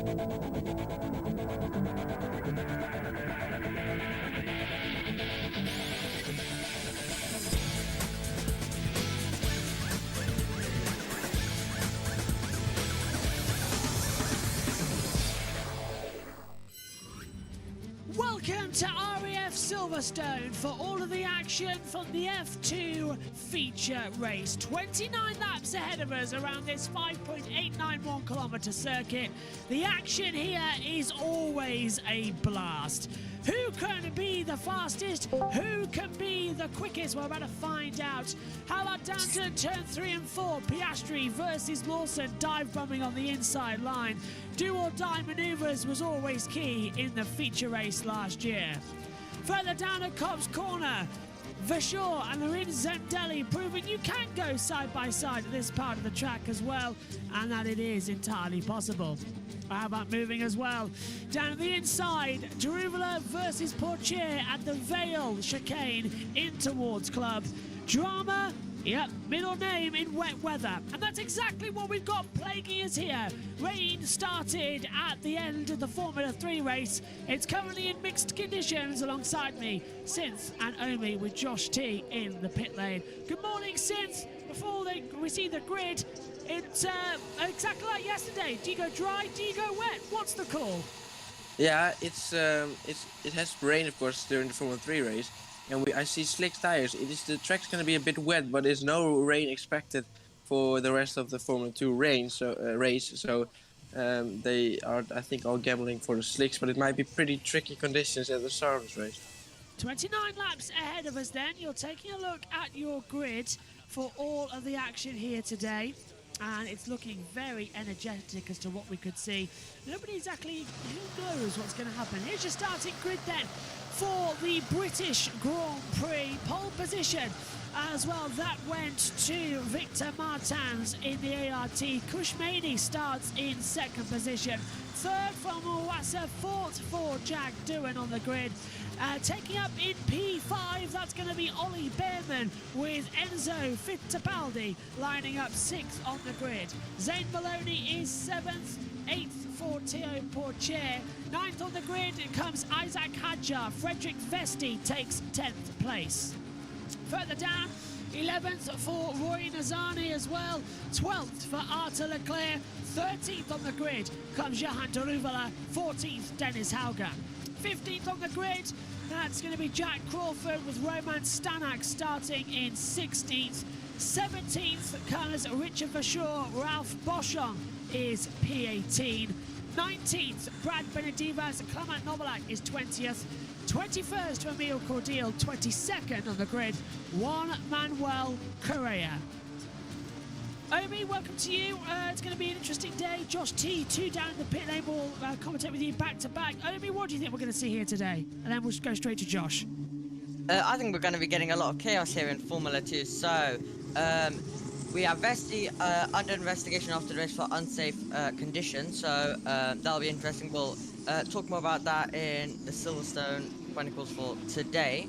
Welcome to RAF Silverstone for all of the action from the F2 feature race. 29 laps ahead of us around this 5.891 kilometre circuit. The action here is always a blast. Who can be the fastest? Who can be the quickest? We're about to find out. How about down to turn 3 and 4? Piastri versus Lawson, dive bombing on the inside line. Do or die manoeuvres was always key in the feature race last year. Further down at Cobb's Corner, Vashaw and Lorenz Zemdeli proving you can go side by side at this part of the track as well, and that it is entirely possible. How about moving as well? Down the inside, Daruvula versus Portier at the Vale chicane in towards Club. Drama, yep, middle name in wet weather. And that's exactly what we've got plaguing us here. Rain started at the end of the Formula 3 race. It's currently in mixed conditions alongside me, Synth and Omi with Josh T in the pit lane. Good morning, Synth. Before we see the grid, it's exactly like yesterday. Do you go dry? Do you go wet? What's the call? Yeah, it has rain, of course, during the Formula 3 race, and I see slick tires. The track's going to be a bit wet, but there's no rain expected for the rest of the Formula 2 race. So they are, I think, all gambling for the slicks, but it might be pretty tricky conditions at the start of this race. 29 laps ahead of us then. You're taking a look at your grid for all of the action here today. And it's looking very energetic as to what we could see. Nobody exactly knows what's going to happen. Here's your starting grid then for the British Grand Prix. Pole position as well, that went to Victor Martins in the ART. Kushmani starts in second position. Third from Iwasa, fourth for Jack Doohan on the grid. Taking up in P5, that's going to be Ollie Bearman with Enzo Fittipaldi lining up sixth on the grid. Zane Maloney is seventh, eighth for Theo Portier. Ninth on the grid comes Isaac Hadjar. Frederick Vesti takes 10th place. Further down, 11th for Roy Nazani as well. 12th for Arthur Leclerc. 13th on the grid comes Johan Daruvalla. 14th, Dennis Hauger. 15th on the grid, that's going to be Jack Crawford with Roman Stanak starting in 16th. 17th comes Richard Vashaw. Ralph Boschung is P18. 19th, Brad Benedivas. Clement Novalak is 20th. 21st, Emil Cordial. 22nd on the grid, Juan Manuel Correa. Omi, welcome to you. It's going to be an interesting day. Josh T, 2 down in the pit lane. We'll commentate with you back to back. Omi, what do you think we're going to see here today? And then we'll just go straight to Josh. I think we're going to be getting a lot of chaos here in Formula 2. So, we have Vesti under investigation after the race for unsafe conditions. So, that'll be interesting. We'll talk more about that in the Silverstone Chronicles for today.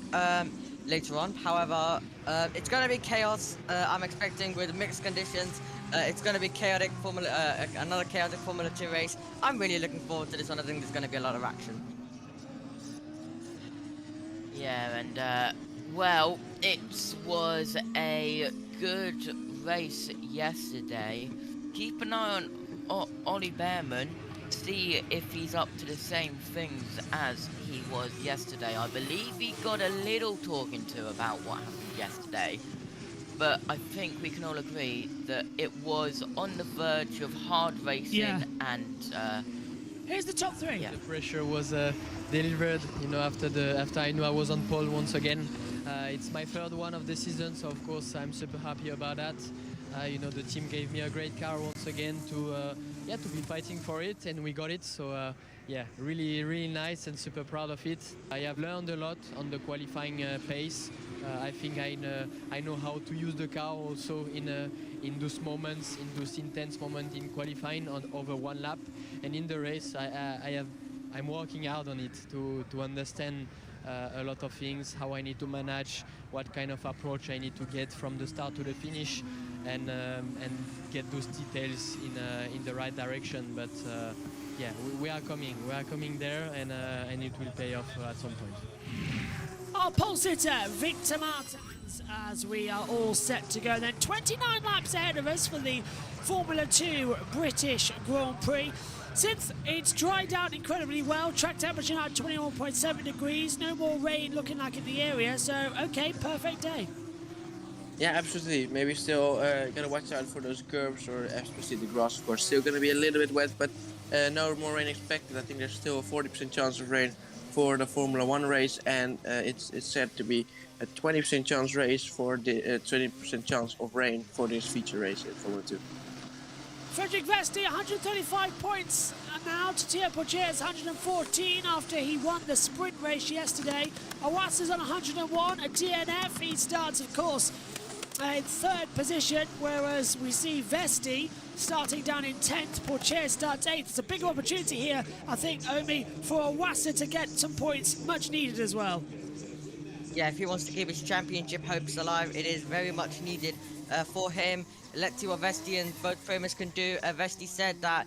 Later on. However, it's going to be chaos. I'm expecting with mixed conditions. It's going to be chaotic another chaotic Formula 2 race. I'm really looking forward to this one. I think there's going to be a lot of action. Yeah, and well, it was a good race yesterday. Keep an eye on Ollie Bearman. See if he's up to the same things as he was yesterday. I believe he got a little talking to about what happened yesterday, but I think we can all agree that it was on the verge of hard racing. And here's the top three. The pressure was delivered, you know, after I knew I was on pole once again. It's my third one of the season, so of course I'm super happy about that. You know, the team gave me a great car once again to be fighting for it, and we got it. So yeah, really nice and super proud of it. I have learned a lot on the qualifying pace. I think I know how to use the car also in those moments, in those intense moments in qualifying over one lap, and in the race I'm working hard on it to understand a lot of things, how I need to manage, what kind of approach I need to get from the start to the finish, and get those details in the right direction. But yeah, we are coming. We are coming there, and it will pay off at some point. Our pole sitter, Victor Martins, as we are all set to go then. 29 laps ahead of us for the Formula 2 British Grand Prix. Since it's dried out incredibly well, track temperature now at 21.7 degrees, no more rain looking like in the area, so okay, perfect day. Yeah, absolutely. Maybe still gotta watch out for those curves, or especially the grass, of course. Still gonna be a little bit wet, but no more rain expected. I think there's still a 40% chance of rain for the Formula 1 race, and it's said to be a 20% chance race for the 20% chance of rain for this feature race in Formula 2. Frederick Vesti, 135 points now to Théo Pourchaire's 114 after he won the sprint race yesterday. Awassa's on 101, a DNF. He starts, of course, in third position, whereas we see Vesti starting down in 10th. Pourchaire starts 8th. It's a big opportunity here, I think, Omi, for Awassa to get some points, much needed as well. Yeah, if he wants to keep his championship hopes alive, it is very much needed for him. Let's see what Vesti and both framers can do. Vesti said that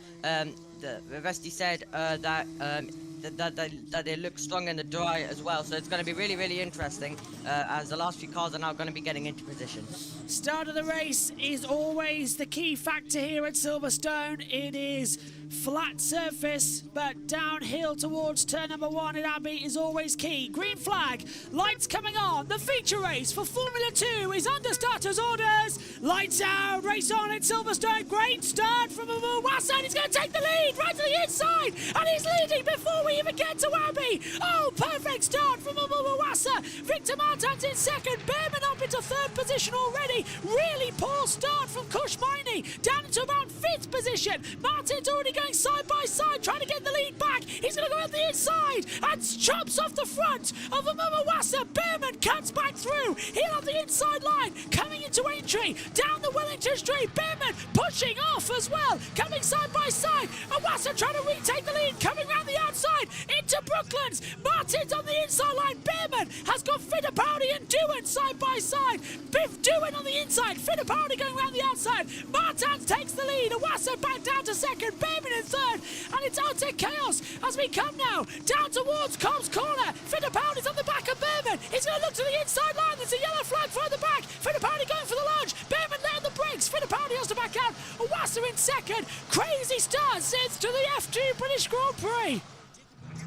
that they look strong in the dry as well, so it's going to be really, really interesting as the last few cars are now going to be getting into position. Start of the race is always the key factor here at Silverstone. It is flat surface, but downhill towards turn number 1 in Abbey is always key. Green flag, lights coming on. The feature race for Formula 2 is under starters' orders. Lights out, race on at Silverstone. Great start from Awassa, and he's going to take the lead right to the inside, and he's leading before we even get to Abbey. Oh, perfect start from Awassa. Victor Martins in second, Behrman up into third position already. Really poor start from Kush Maini, down into about 5th position. Martins already going side by side, trying to get the lead back. He's going to go out the inside and chops off the front of Awassa. Behrman cuts back through. Here on the inside line, coming into entry, down the Wellington Street. Behrman pushing off as well, coming side by side. Awassa trying to retake the lead, coming round the outside into Brooklands. Martins on the inside line. Behrman has got Fittipaldi and Doohan side by side. Biff Doohan on the inside, Fittipaldi going round the outside. Martins takes the lead. Awassa back down to second. Behrman in third, and it's out to chaos as we come now down towards Cobb's Corner. Fittipaldi's on the back of Behrman. He's going to look to the inside line. There's a yellow flag further back. Fittipaldi going for the lunge. Behrman there on the brakes. Fittipaldi has to back out. Awassa in second. Crazy start since to the F2 British Grand Prix.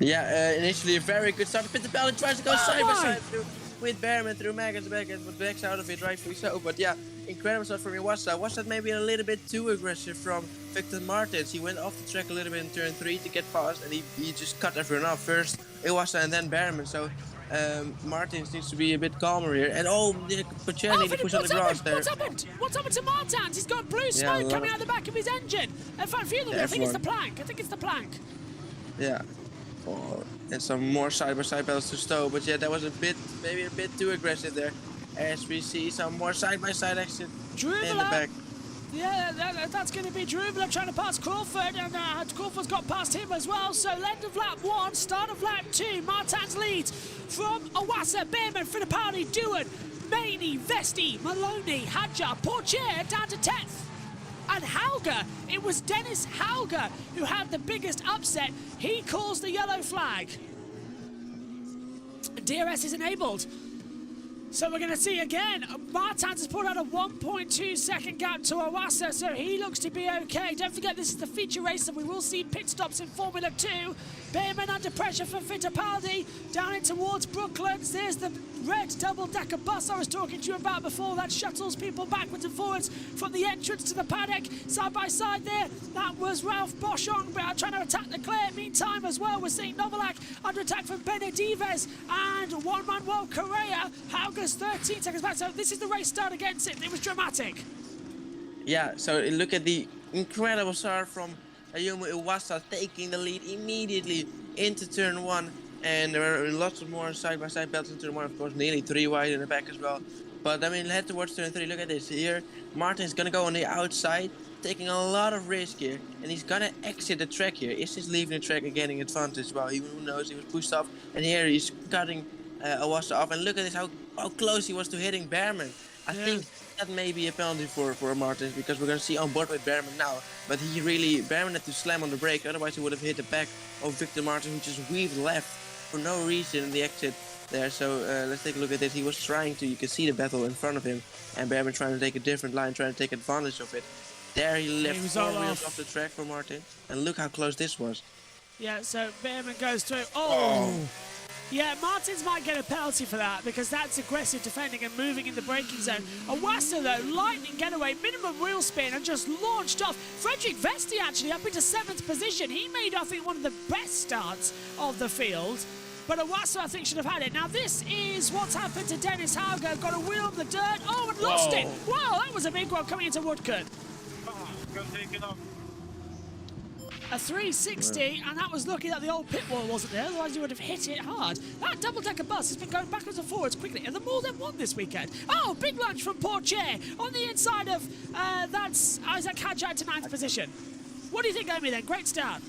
Yeah, initially a very good start. Fittipaldi tries to go side by side with Behrman through Maggotts, but backs out of it, rightfully so. But yeah, incredible start from Awassa. Was that maybe a little bit too aggressive from Victor Martins? He went off the track a little bit in turn 3 to get past, and he just cut everyone off. First Awassa and then Behrman. So Martins needs to be a bit calmer here. And Pourchaire needs to push on the grass there. What's happened? What's happened to Martins? He's got blue smoke coming out the back of his engine. In fact, I think it's the plank. Yeah. And some more side-by-side battles to Stowe, but yeah, that was maybe a bit too aggressive there. As we see some more side-by-side action in the back. Yeah, that's going to be Drubler trying to pass Crawford, and Crawford's got past him as well. So end of lap 1, start of lap 2. Martins leads from Awassa, Behrman, Fittipaldi, Doohan, Maini, Vesti, Maloney, Hadjar, Pourchaire down to 10th. And Hauger, it was Dennis Hauger who had the biggest upset. He calls the yellow flag. DRS is enabled. So we're going to see again, Martins has put out a 1.2 second gap to Awassa, so he looks to be okay. Don't forget, this is the feature race, and we will see pit stops in Formula 2. Behrman under pressure for Fittipaldi, down in towards Brooklands. There's the red double-decker bus I was talking to you about before. That shuttles people backwards and forwards from the entrance to the paddock. Side by side there, that was Ralph Boschung trying to attack Leclerc. Meantime as well, we're seeing Novalak under attack from Benedives and Juan Manuel Correa. Hauger's 13 seconds back, so this is the race start against it. It was dramatic. Yeah, so look at the incredible start from Ayumu Iwasa taking the lead immediately into turn 1. And there were lots of more side-by-side battles in turn 1, of course, nearly 3 wide in the back as well. But I mean, head towards turn 3, look at this. Here, Martin's gonna go on the outside, taking a lot of risk here. And he's gonna exit the track here. Is he leaving the track and getting advantage? Well, who knows, he was pushed off. And here he's cutting Awassa off. And look at this, how close he was to hitting Behrman. I Yeah. think that may be a penalty for Martins because we're going to see on board with Behrman now. But Behrman had to slam on the brake, otherwise he would have hit the back of Victor Martins, who just weaved left for no reason in the exit there. So let's take a look at this. He was trying to, you can see the battle in front of him, and Behrman trying to take a different line, trying to take advantage of it. There he left was 4 all wheels off. off the track for Martin, and look how close this was. Yeah, so Behrman goes through. Oh! Yeah, Martins might get a penalty for that because that's aggressive defending and moving in the braking zone. Awasa, though, lightning getaway, minimum wheel spin, and just launched off. Frederick Vesti actually up into 7th position. He made, I think, one of the best starts of the field. But Awasa, I think, should have had it. Now, this is what's happened to Dennis Hauger. Got a wheel on the dirt. Oh, and lost it. Wow, that was a big one coming into Woodcote. A 360, and that was lucky that the old pit wall wasn't there, otherwise you would have hit it hard. That double-decker bus has been going backwards and forwards quickly, and the more than one this weekend. Oh, big lunge from Portier on the inside of, that's Isaac Hadjai to 9th position. What do you think, Amy, then? Great start.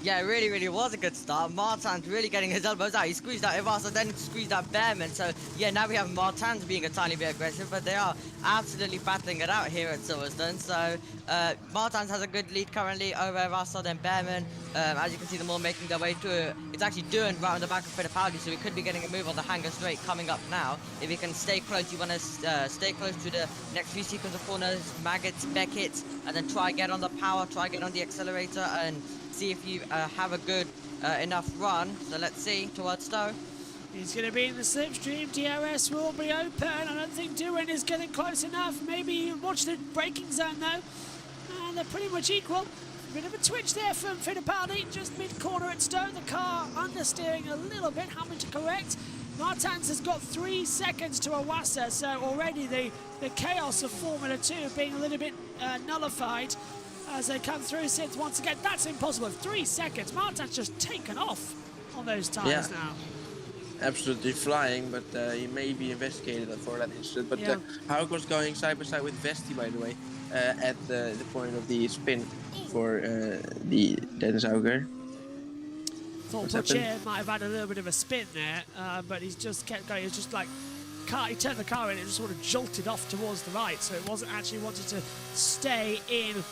Yeah, it really, really was a good start. Martin's really getting his elbows out. He squeezed out Ivasa, then squeezed out Behrman. So, yeah, now we have Martin's being a tiny bit aggressive, but they are absolutely battling it out here at Silverstone. So, Martin's has a good lead currently over Ivasa, then Behrman. As you can see, them all making their way through. It's actually doing right on the back of Fittipaldi, so we could be getting a move on the Hanger Straight coming up now. If you can stay close, you want to stay close to the next few sequence of corners, Maggots, Beckett, and then try get on the power, try get on the accelerator, and see if you have a good enough run. So let's see towards Stowe. He's going to be in the slipstream. DRS will be open. I don't think Doohan is getting close enough. Maybe watch the braking zone, though. And they're pretty much equal. Bit of a twitch there from Fittipaldi, just mid-corner at Stowe. The car understeering a little bit, having to correct. Martins has got 3 seconds to Awasa, so already the chaos of Formula 2 being a little bit nullified as they come through. Since once again, that's impossible. 3 seconds. Martin's just taken off on those tyres Yeah. now. Absolutely flying, but he may be investigated for that incident. But Yeah. Haug was going side by side with Vesti, by the way, at the point of the spin for the Dennis Hauger. Thought What's Poitier might have had a little bit of a spin there, but he's just kept going. It's just like he turned the car in and it just sort of jolted off towards the right, so it wasn't actually wanting to stay in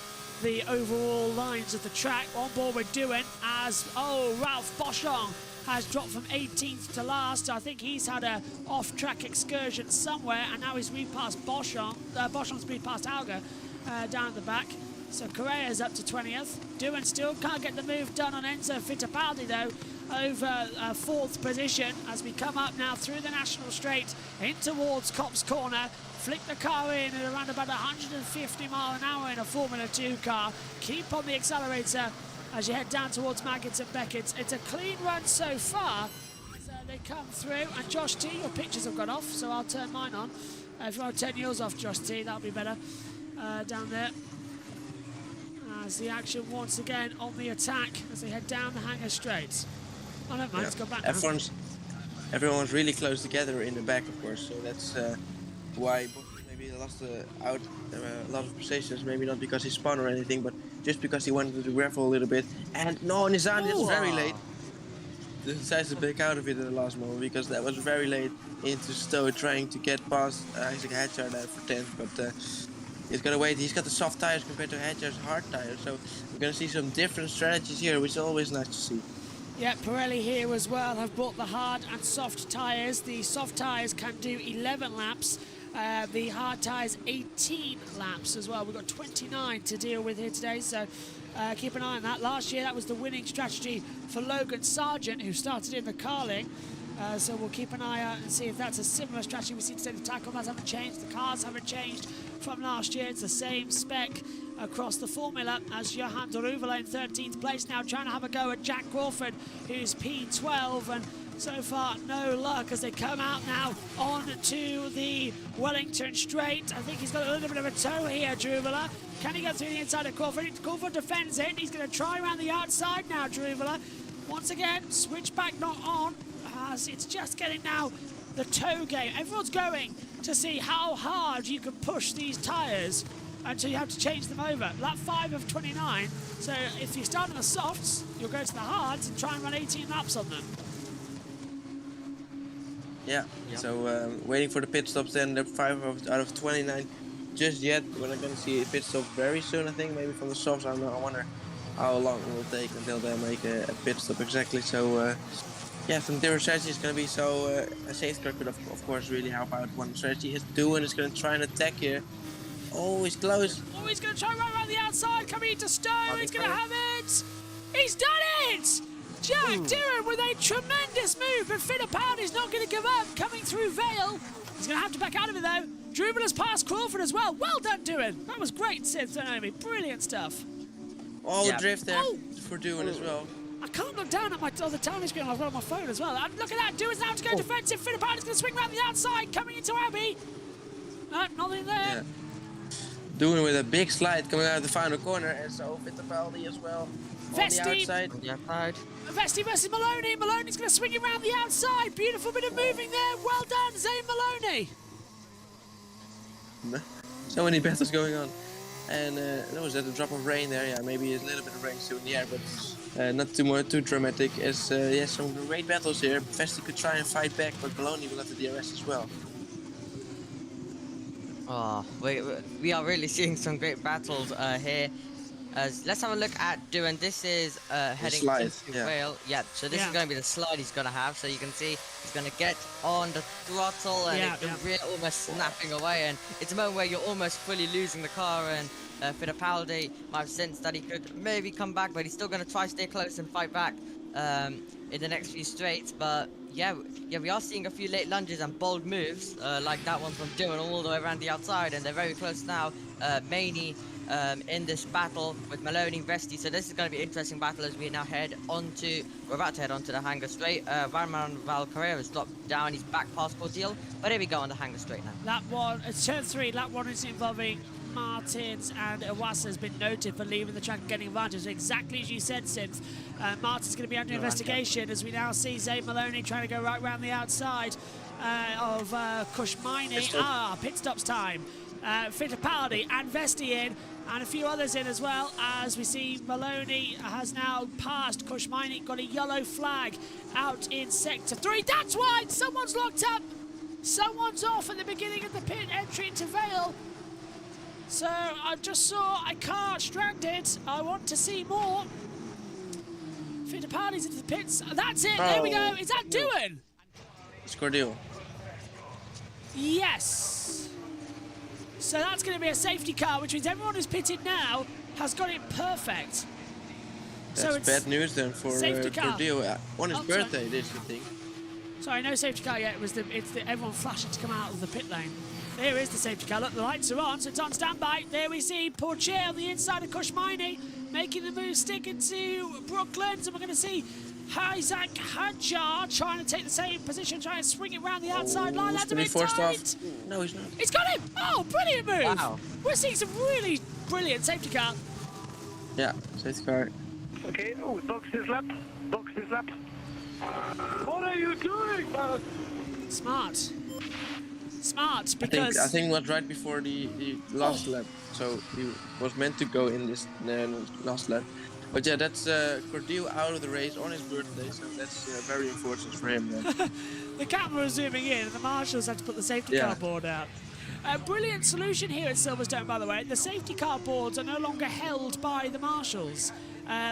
the overall lines of the track. On board with Doohan as Ralph Boschong has dropped from 18th to last. I think he's had a off-track excursion somewhere, and now he's moved past Boschong. Boschong's moved past Hauger down at the back. So Correa's up to 20th. Doohan still can't get the move done on Enzo Fittipaldi, though, over 4th position as we come up now through the National Straight in towards Copse Corner. Flick the car in at around about 150 mile an hour in a Formula 2 car. Keep on the accelerator as you head down towards Maggots and Beckett. It's a clean run so far. So they come through, and Josh T, your pictures have gone off, so I'll turn mine on. If you want to turn yours off, Josh T, that'll be better. Down there. As the action once again on the attack as they head down the Hanger Straight. I don't mind, let's go back now. Everyone's really close together in the back, of course, so that's why maybe lost out a lot of positions. Maybe not because he spun or anything, but just because he wanted to gravel a little bit. And no, Nizan is very late. Decides to back out of it in the last moment because that was very late into Stowe, trying to get past Isaac Hadjar there for 10th, but he's got to wait. He's got the soft tires compared to Hadjar's hard tires, so we're going to see some different strategies here, which is always nice to see. Yeah, Pirelli here as well have brought the hard and soft tyres. The soft tyres can do 11 laps. The hard tyres 18 laps as well. We've got 29 to deal with here today, so keep an eye on that. Last year that was the winning strategy for Logan Sargent, who started in the Carling. So we'll keep an eye out and see if that's a similar strategy we see today. The tachometers haven't changed, the cars haven't changed from last year. It's the same spec across the formula as Johan de Ruvela in 13th place now, trying to have a go at Jack Crawford, who's P12, and so far no luck as they come out now on to the Wellington Straight. I think he's got a little bit of a toe here, Druvela. Can he get through the inside of Crawford? Crawford defends it. He's going to try around the outside now, Druvela. Once again, switchback not on. As it's just getting now the toe game. Everyone's going to see how hard you can push these tyres until you have to change them over. Lap 5 of 29. So if you start on the softs, you'll go to the hards and try and run 18 laps on them. Yeah. Yep. So waiting for the pit stops then. The out of 29 just yet. We're not going to see a pit stop very soon, I think. Maybe from the softs. I don't know. I wonder how long it will take until they make a pit stop exactly. So yeah, some different strategy is going to be. So a safety car could of course really help out. One strategy is doing is going to try and attack here. Oh, he's close. Oh, he's going to try right around the outside, coming into Stowe. He's going to have it. He's done it. Jack Doohan with a tremendous move, but Fittipaldi's not going to give up. Coming through Vale. He's going to have to back out of it though. Drubel has passed Crawford as well. Well done, Doohan. That was great, Sid Naomi. Brilliant stuff. Oh, Yeah. drift there Oh. for doing as well. I can't look down at my other timing screen. I've got it on my phone as well. And look at that. Doohan's now to go defensive. Fittipaldi's going to swing around the outside, coming into Abbey. No, nothing there. Yeah. Doing with a big slide coming out of the final corner, and so Fittipaldi as well on the Vesti. outside. Yeah, right. Vesti versus Maloney. Maloney's going to swing it around the outside. Beautiful bit of moving there. Well done, Zane Maloney. So many battles going on, and was that a drop of rain there? Yeah, maybe a little bit of rain still in the air, but not too dramatic. As yeah, some great battles here. Vesti could try and fight back, but Maloney will have the DRS as well. Oh, we are really seeing some great battles here. Let's have a look at Doohan. This is heading slide, into yeah. Vale. Yeah, so this Yeah. is going to be the slide he's going to have. So you can see he's going to get on the throttle and Yeah, the yeah. rear almost snapping away. And it's a moment where you're almost fully losing the car. And Fittipaldi might have sensed that he could maybe come back, but he's still going to try to stay close and fight back in the next few straights. But yeah, we are seeing a few late lunges and bold moves like that one from Doohan all the way around the outside, and they're very close now. Maney in this battle with Maloney and Vesti, so this is going to be an interesting battle as we're about to head onto the hangar straight. Varman Valcarrera has dropped down, he's back past Cordial, but here we go on the hangar straight now. Lap one, it's turn 3. Lap 1 is involving Martins, and Iwasa has been noted for leaving the track and getting advantage. Exactly as you said, Sims. Martin's going to be under investigation as we now see Zane Maloney trying to go right round the outside of Kushmaini. Pit stops time. Fittipaldi and Vesti in, and a few others in as well, as we see Maloney has now passed Kushmaini, got a yellow flag out in sector 3. That's why someone's locked up. Someone's off at the beginning of the pit entry into Vale. So I just saw a car stranded. I want to see more. Fittipaldi's into the pits. That's it. There we go. Is that Doohan? It's Cordial. Yes. So that's going to be a safety car, which means everyone who's pitted now has got it perfect. That's so it's bad news then for safety car. Cordial. On his Oh, sorry. birthday, this is the thing. Sorry, no safety car yet. It's the everyone flashing to come out of the pit lane. There is the safety car. Look, the lights are on, so it's on standby. There we see Portier on the inside of Kushmaini making the move, sticking to Brooklands, and we're going to see Isaac Hadjar trying to take the same position, trying to swing it around the outside line. That's a bit forced tight. off. No, he's not. He's got him! Oh, brilliant move! Wow. We're seeing some really brilliant safety car. Yeah, safety car. Okay, box this lap. Box this lap. What are you doing, man? Smart. Smart, I because... think it was right before the last lap, so he was meant to go in this last lap. But yeah, that's Cordial out of the race on his birthday, so that's very unfortunate for him. Then. The camera is zooming in, and the marshals had to put the safety car board out. A brilliant solution here at Silverstone, by the way. The safety car boards are no longer held by the marshals.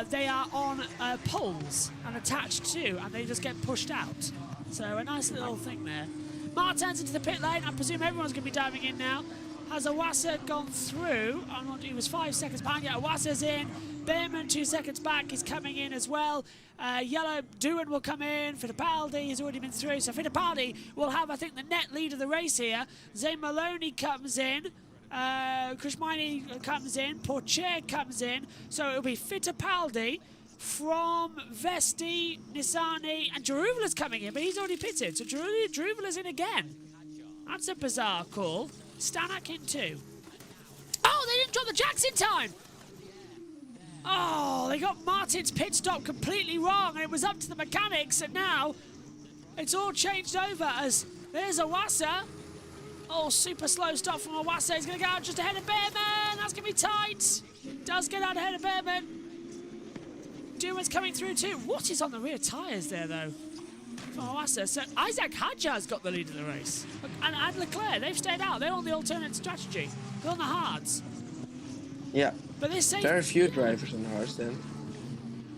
They are on poles and attached to, and they just get pushed out. So a nice little thing there. Martin's into the pit lane. I presume everyone's going to be diving in now. Has Iwasa gone through? He was 5 seconds behind. Yeah, Iwasa's in. Behrman 2 seconds back is coming in as well. Yellow Doohan will come in. Fittipaldi has already been through. So Fittipaldi will have, I think, the net lead of the race here. Zane Maloney comes in. Kushmaini comes in. Portier comes in. So it'll be Fittipaldi from Vesti, Nissani, and Jaruvala's coming in, but he's already pitted. So Jaruvala's in again. That's a bizarre call. Stanek in too. Oh, they didn't drop the jacks in time. Oh, they got Martin's pit stop completely wrong, and it was up to the mechanics, and now it's all changed over as there's Iwasa. Oh, super slow stop from Iwasa. He's going to go out just ahead of Behrman. That's going to be tight. Does get out ahead of Behrman. Doohan's coming through too. What is on the rear tyres there, though? Kawasa. So Isaac Hadjar's got the lead of the race. And Leclerc, they've stayed out. They're on the alternate strategy. They're on the hards. Yeah. But this safe. Very few drivers on the hards then.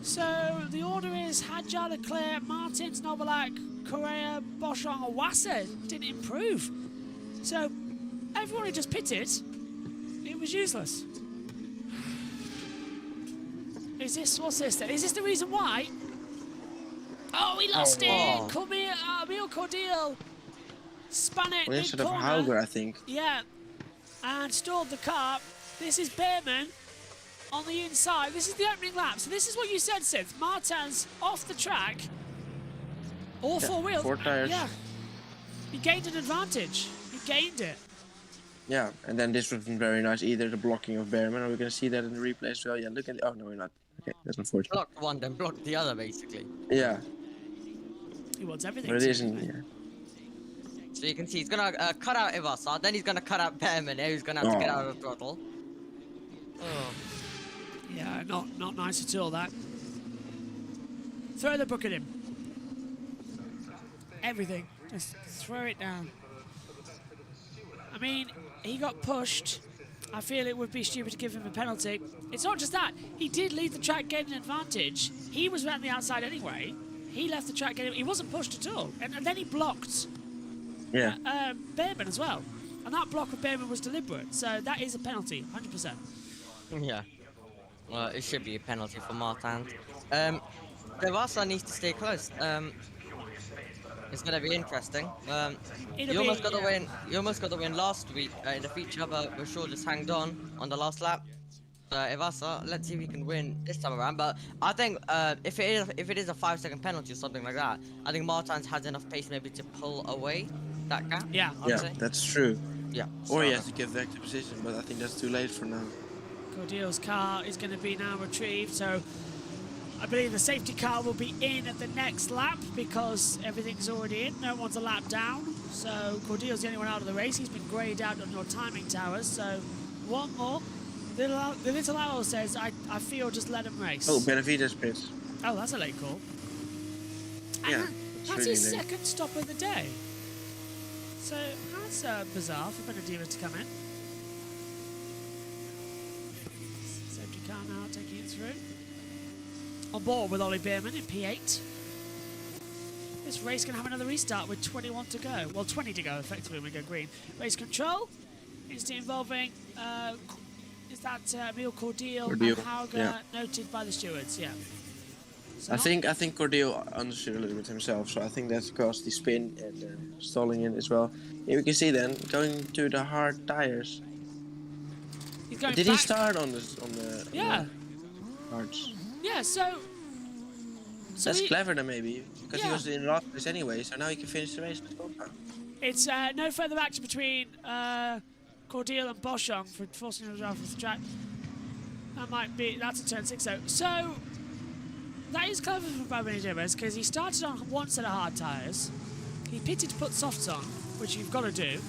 So the order is Hadjar, Leclerc, Martins, Novalak, Correa, Boschong, Wassa didn't improve. So everyone who just pitted, it was useless. What's this then? Is this the reason why? Oh, he lost wow. it! Come here, Emil Cordial spun it Well, in instead of corner. Hauger, I think. Yeah, and stalled the car. This is Behrman on the inside. This is the opening lap. So this is what you said, Sith. Martin's off the track. All Yeah, four wheels. 4 tires. Yeah. He gained an advantage. He gained it. Yeah, and then this wasn't very nice either, the blocking of Behrman. Are we going to see that in the replay as well? Yeah, look at it. Oh, no, we're not. Okay, that's unfortunate. Blocked one, then blocked the other, basically. Yeah, He wants everything. but it to isn't. be. Yeah. So you can see he's gonna cut out Ivasa, then he's gonna cut out Behrman, who's gonna have to get Oh. out of the throttle. Oh. Yeah, not nice at all, that. Throw the book at him. Everything. Just throw it down. I mean, he got pushed. I feel it would be stupid to give him a penalty. It's not just that. He did leave the track getting an advantage. He was around the outside anyway. He left the track getting... He wasn't pushed at all. And then he blocked Yeah. Behrman as well. And that block of Behrman was deliberate. So that is a penalty, 100%. Yeah. Well, it should be a penalty for Martin. Ivasa needs to stay close. It's gonna be interesting. It'll You almost be- got the win. You almost got the win last week in the feature, but we're sure just hanged on the last lap. Ivasa, let's see if we can win this time around. But I think if it is a 5-second penalty or something like that, I think Martins has enough pace maybe to pull away that gap. Yeah. I'd Yeah, say. that's true. Yeah. Or he so- has to give back the position, but I think that's too late for now. Cordial's car is going to be now retrieved, so I believe the safety car will be in at the next lap because everything's already in. No one's a lap down, so Cordial's the only one out of the race. He's been greyed out on your timing towers, so one more. The little owl says, I feel just let him race. Oh, Benavides pits. Oh, that's a late call. Yeah, And it's that's really his late. second stop of the day. So that's bizarre for Benavides to come in. Safety car now taking it through. On board with Ollie Behrman in P8. This race can have another restart with 21 to go. Well, 20 to go effectively when we go green. Race control is involving, is that Emil Cordial and Cordial, Hauger yeah. noted by the stewards, yeah. So I not- think Cordial understood a little bit himself, so I think that's caused the spin and stalling in as well. Here we can see then going to the hard tires. he's going Did he back. start on the Yeah, hards? yeah, so That's he- clever then maybe, because he Yeah. was in last place anyway, so now he can finish the race. It's no further action between Cordial and Boschong for forcing him off the track. That's a turn 6 though. So that is clever from Babini Dimmers because he started on one set of hard tyres. He pitted to put softs on, which you've got to do.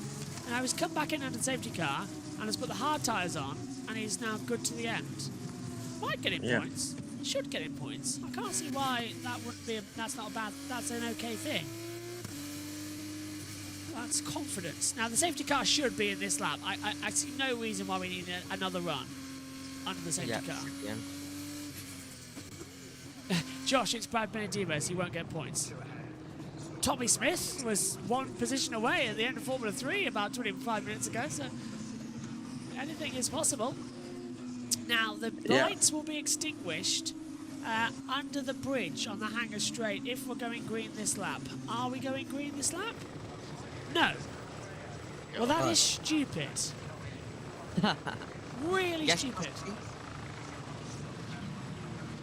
And now he's come back in under the safety car and has put the hard tyres on, and he's now good to the end. Might get him Yeah. points. Should get him points. I can't see why that wouldn't be. That's not a bad. That's an okay thing. That's confidence. Now the safety car should be in this lap. I see no reason why we need another run under the safety car. Yeah. Josh, it's Brad Benedimos. He won't get points. Tommy Smith was one position away at the end of Formula 3 about 25 minutes ago, so anything is possible. Now, the Yeah. lights will be extinguished under the bridge on the Hanger Straight if we're going green this lap. Are we going green this lap? No. Well, that is stupid. Really Yes. stupid.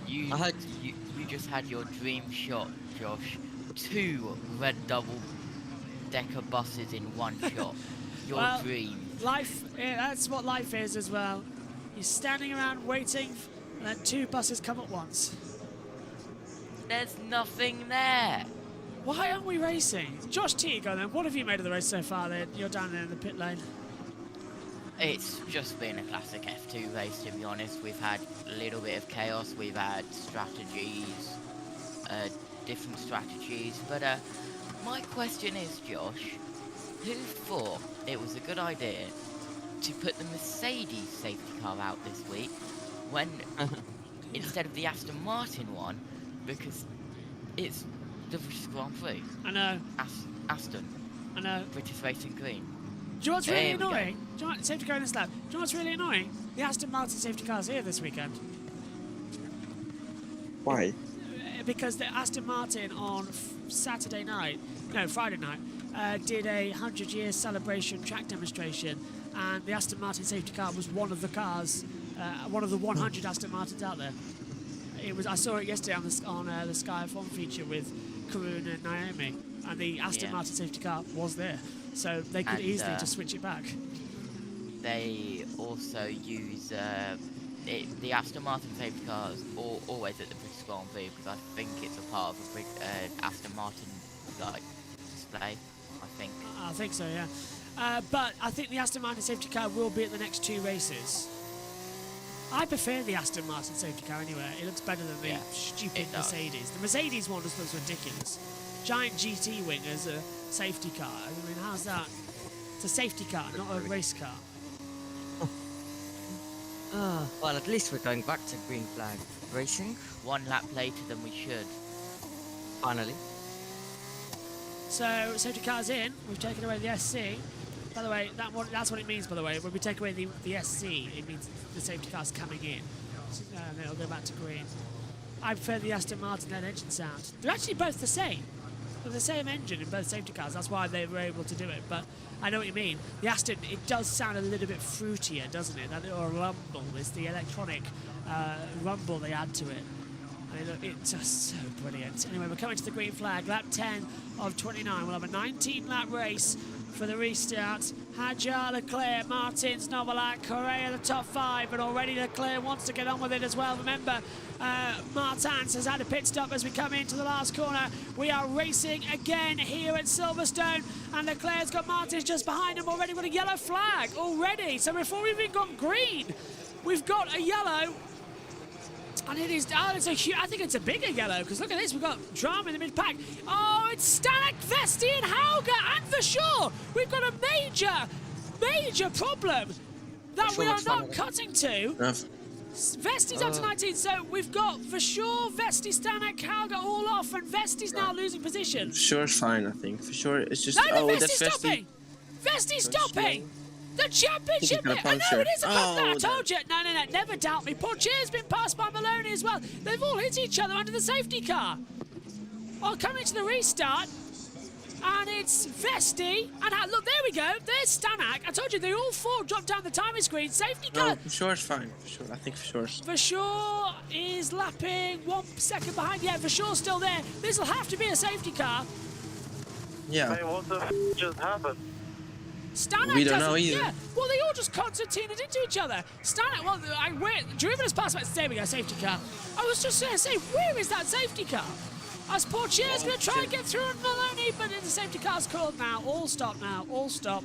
You, I heard- you just had your dream shot, Josh. 2 red double decker buses in one shot. Your Well, dream. Life, yeah, that's what life is as well. You're standing around waiting, and then 2 buses come at once. There's nothing there. Why aren't we racing? Josh T, go then. What have you made of the race so far then? You're down there in the pit lane. It's just been a classic F2 race, to be honest. We've had a little bit of chaos. We've had strategies, different strategies. But my question is, Josh, who thought it was a good idea to put the Mercedes safety car out this week when instead of the Aston Martin one, because it's the British Grand Prix. I know. Aston. I know. British Racing Green. Do you know what's really There we go. annoying? Do you know what, safety car in this lap. Do you know what's really annoying? The Aston Martin safety car's here this weekend. Why? Because the Aston Martin on Friday night, did a 100-year celebration track demonstration, and the Aston Martin safety car was one of the cars, one of the 100 Aston Martins out there. It was. I saw it yesterday on the Sky F1 feature with Karun and Naomi, and the Aston Yeah. Martin safety car was there, so they could And, easily just switch it back. They also use the Aston Martin safety car is always at the British Grand Prix because I think it's a part of a Aston Martin like display. I think. I think so, yeah. But I think the Aston Martin safety car will be at the next 2 races. I prefer the Aston Martin safety car anyway. It looks better than the Yeah, stupid it does. Mercedes. The Mercedes one just looks ridiculous. Giant GT wing as a safety car. I mean, how's that? It's a safety car, not a race car. Well, at least we're going back to green flag racing, One lap later than we should. finally. So, safety car's in. We've taken away the SC. By the way, that's what it means, by the way. When we take away the SC, it means the safety car's coming in. So, and it'll go back to green. I prefer the Aston Martin and engine sound. They're actually both the same. They're the same engine in both safety cars. That's why they were able to do it. But I know what you mean. The Aston, it does sound a little bit fruitier, doesn't it? That little rumble is the electronic rumble they add to it. I mean, look, it's just so brilliant. Anyway, we're coming to the green flag. Lap 10 of 29. We'll have a 19-lap race for the restart. Hadjar, Leclerc, Martins, Novalak, Correa, the top 5, but already Leclerc wants to get on with it as well. Remember, Martins has had a pit stop as we come into the last corner. We are racing again here at Silverstone, and Leclerc's got Martins just behind him already with a yellow flag already. So before we've even gone green, we've got a yellow. And it is, I think it's a bigger yellow, because look at this, we've got drama in the mid-pack. Oh, it's Stanek, Vesti and Hauger, and for sure, we've got a major problem that we are not cutting to. Vesti's up to 19, so we've got for sure Vesti, Stanek, Hauger all off, and Vesti's now losing position. For sure, it's fine. I think for sure it's just. No, oh, Vesti's that's Vesti. stopping! Vesti's stopping! The championship! He's gonna I know, it is a puncture. I told you! No, never doubt me. Portier's been passed by Maloney as well. They've all hit each other under the safety car. Oh, coming to the restart. And it's Vesti. And look, there we go. There's Stanek. I told you, they all 4 dropped down the timing screen. Safety car. No, for sure it's fine. For sure, I think for sure. For sure is lapping 1 second behind. Yeah, for sure still there. This will have to be a safety car. Yeah. Hey, what the just happened? Stanek We don't doesn't- know either. Yeah, well, they all just concertinaed into each other. Stanek, well, Deriva's passed by. There we go, safety car. I was just going to say, where is that safety car? As Portier's going to try and get through on Maloney, but the safety car's called now. All stop now, all stop.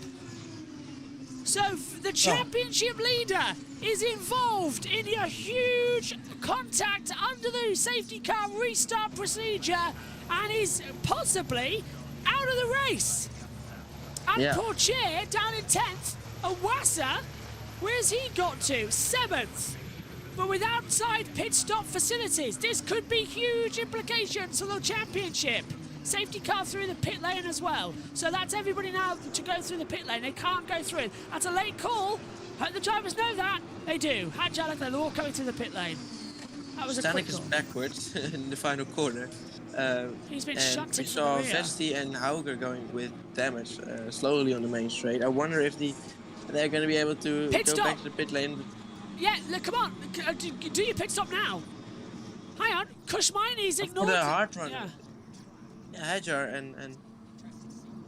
So the championship leader is involved in a huge contact under the safety car restart procedure and is possibly out of the race. And Yeah. Portier down in 10th. Awasa, where's he got to? 7th. But with outside pit stop facilities, this could be huge implications for the championship. Safety car through the pit lane as well. So that's everybody now to go through the pit lane. They can't go through it. That's a late call. Hope the drivers know that. They do. Hadjar, Leclerc, they're all coming through the pit lane. That was a quick Stanek is call. backwards in the final corner. He's been and shunted we to saw the rear. Vesti and Hauger going with damage slowly on the main straight. I wonder if they're going to be able to Pit go stop. back to the pit lane. Yeah, look, come on. Do your pit stop now. Hang on. Kushmini's ignored. the hard run. Yeah. Yeah, Hadjar and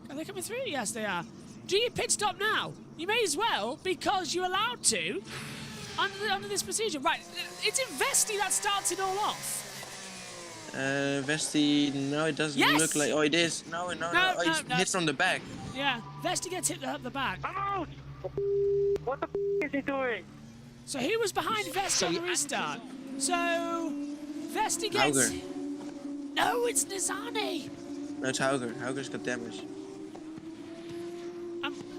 Are they coming through? Yes, they are. Do your pit stop now. You may as well, because you're allowed to under this procedure. Right, it's in Vesti that starts it all off. Vesti. No, it doesn't Yes! look like. Oh, it is. No. Oh, it's no. hit from the back. Yeah, Vesti gets hit at the back. I'm out! What the is he doing? So he was behind Vesti on the restart. So Vesti gets... Hauger. No, it's Nizani. No, it's Hauger. Hauger's got damage.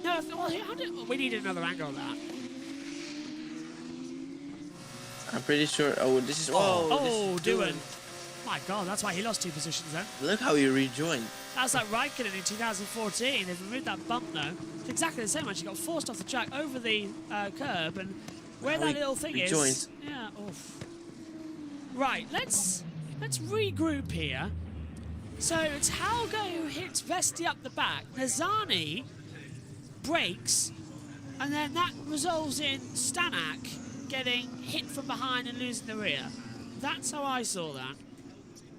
No, we need another angle on that. I'm pretty sure. Oh, this is. Oh, this is Doohan. My God, that's why he lost 2 positions then. Look how he rejoined. That's like Raikkonen in 2014. They've removed that bump now. It's exactly the same. Actually, got forced off the track over the curb, and where How that he little thing rejoined. is. Yeah. Oof. Right. Let's regroup here. So it's Hauger who hits Vesti up the back. Nizani breaks, and then that results in Stanak getting hit from behind and losing the rear. That's how I saw that.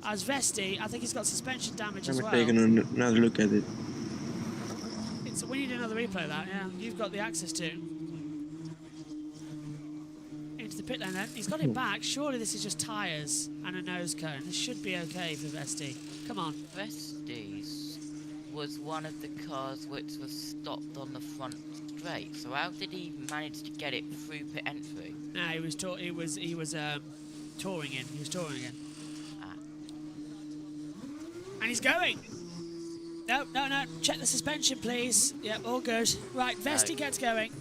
As Vesti, I think he's got suspension damage as I'm well. taking another look at it. We need another replay of that, yeah. You've got the access to. Into the pit lane then. He's got it back. Surely this is just tyres and a nose cone. This should be okay for Vesti. Come on. Vesti's was one of the cars which was stopped on the front straight. So how did he manage to get it through pit entry? No, he was touring in. He was touring in. Ah. And he's going. No. Check the suspension, please. Yep, all good. Right, Vesti No. gets going.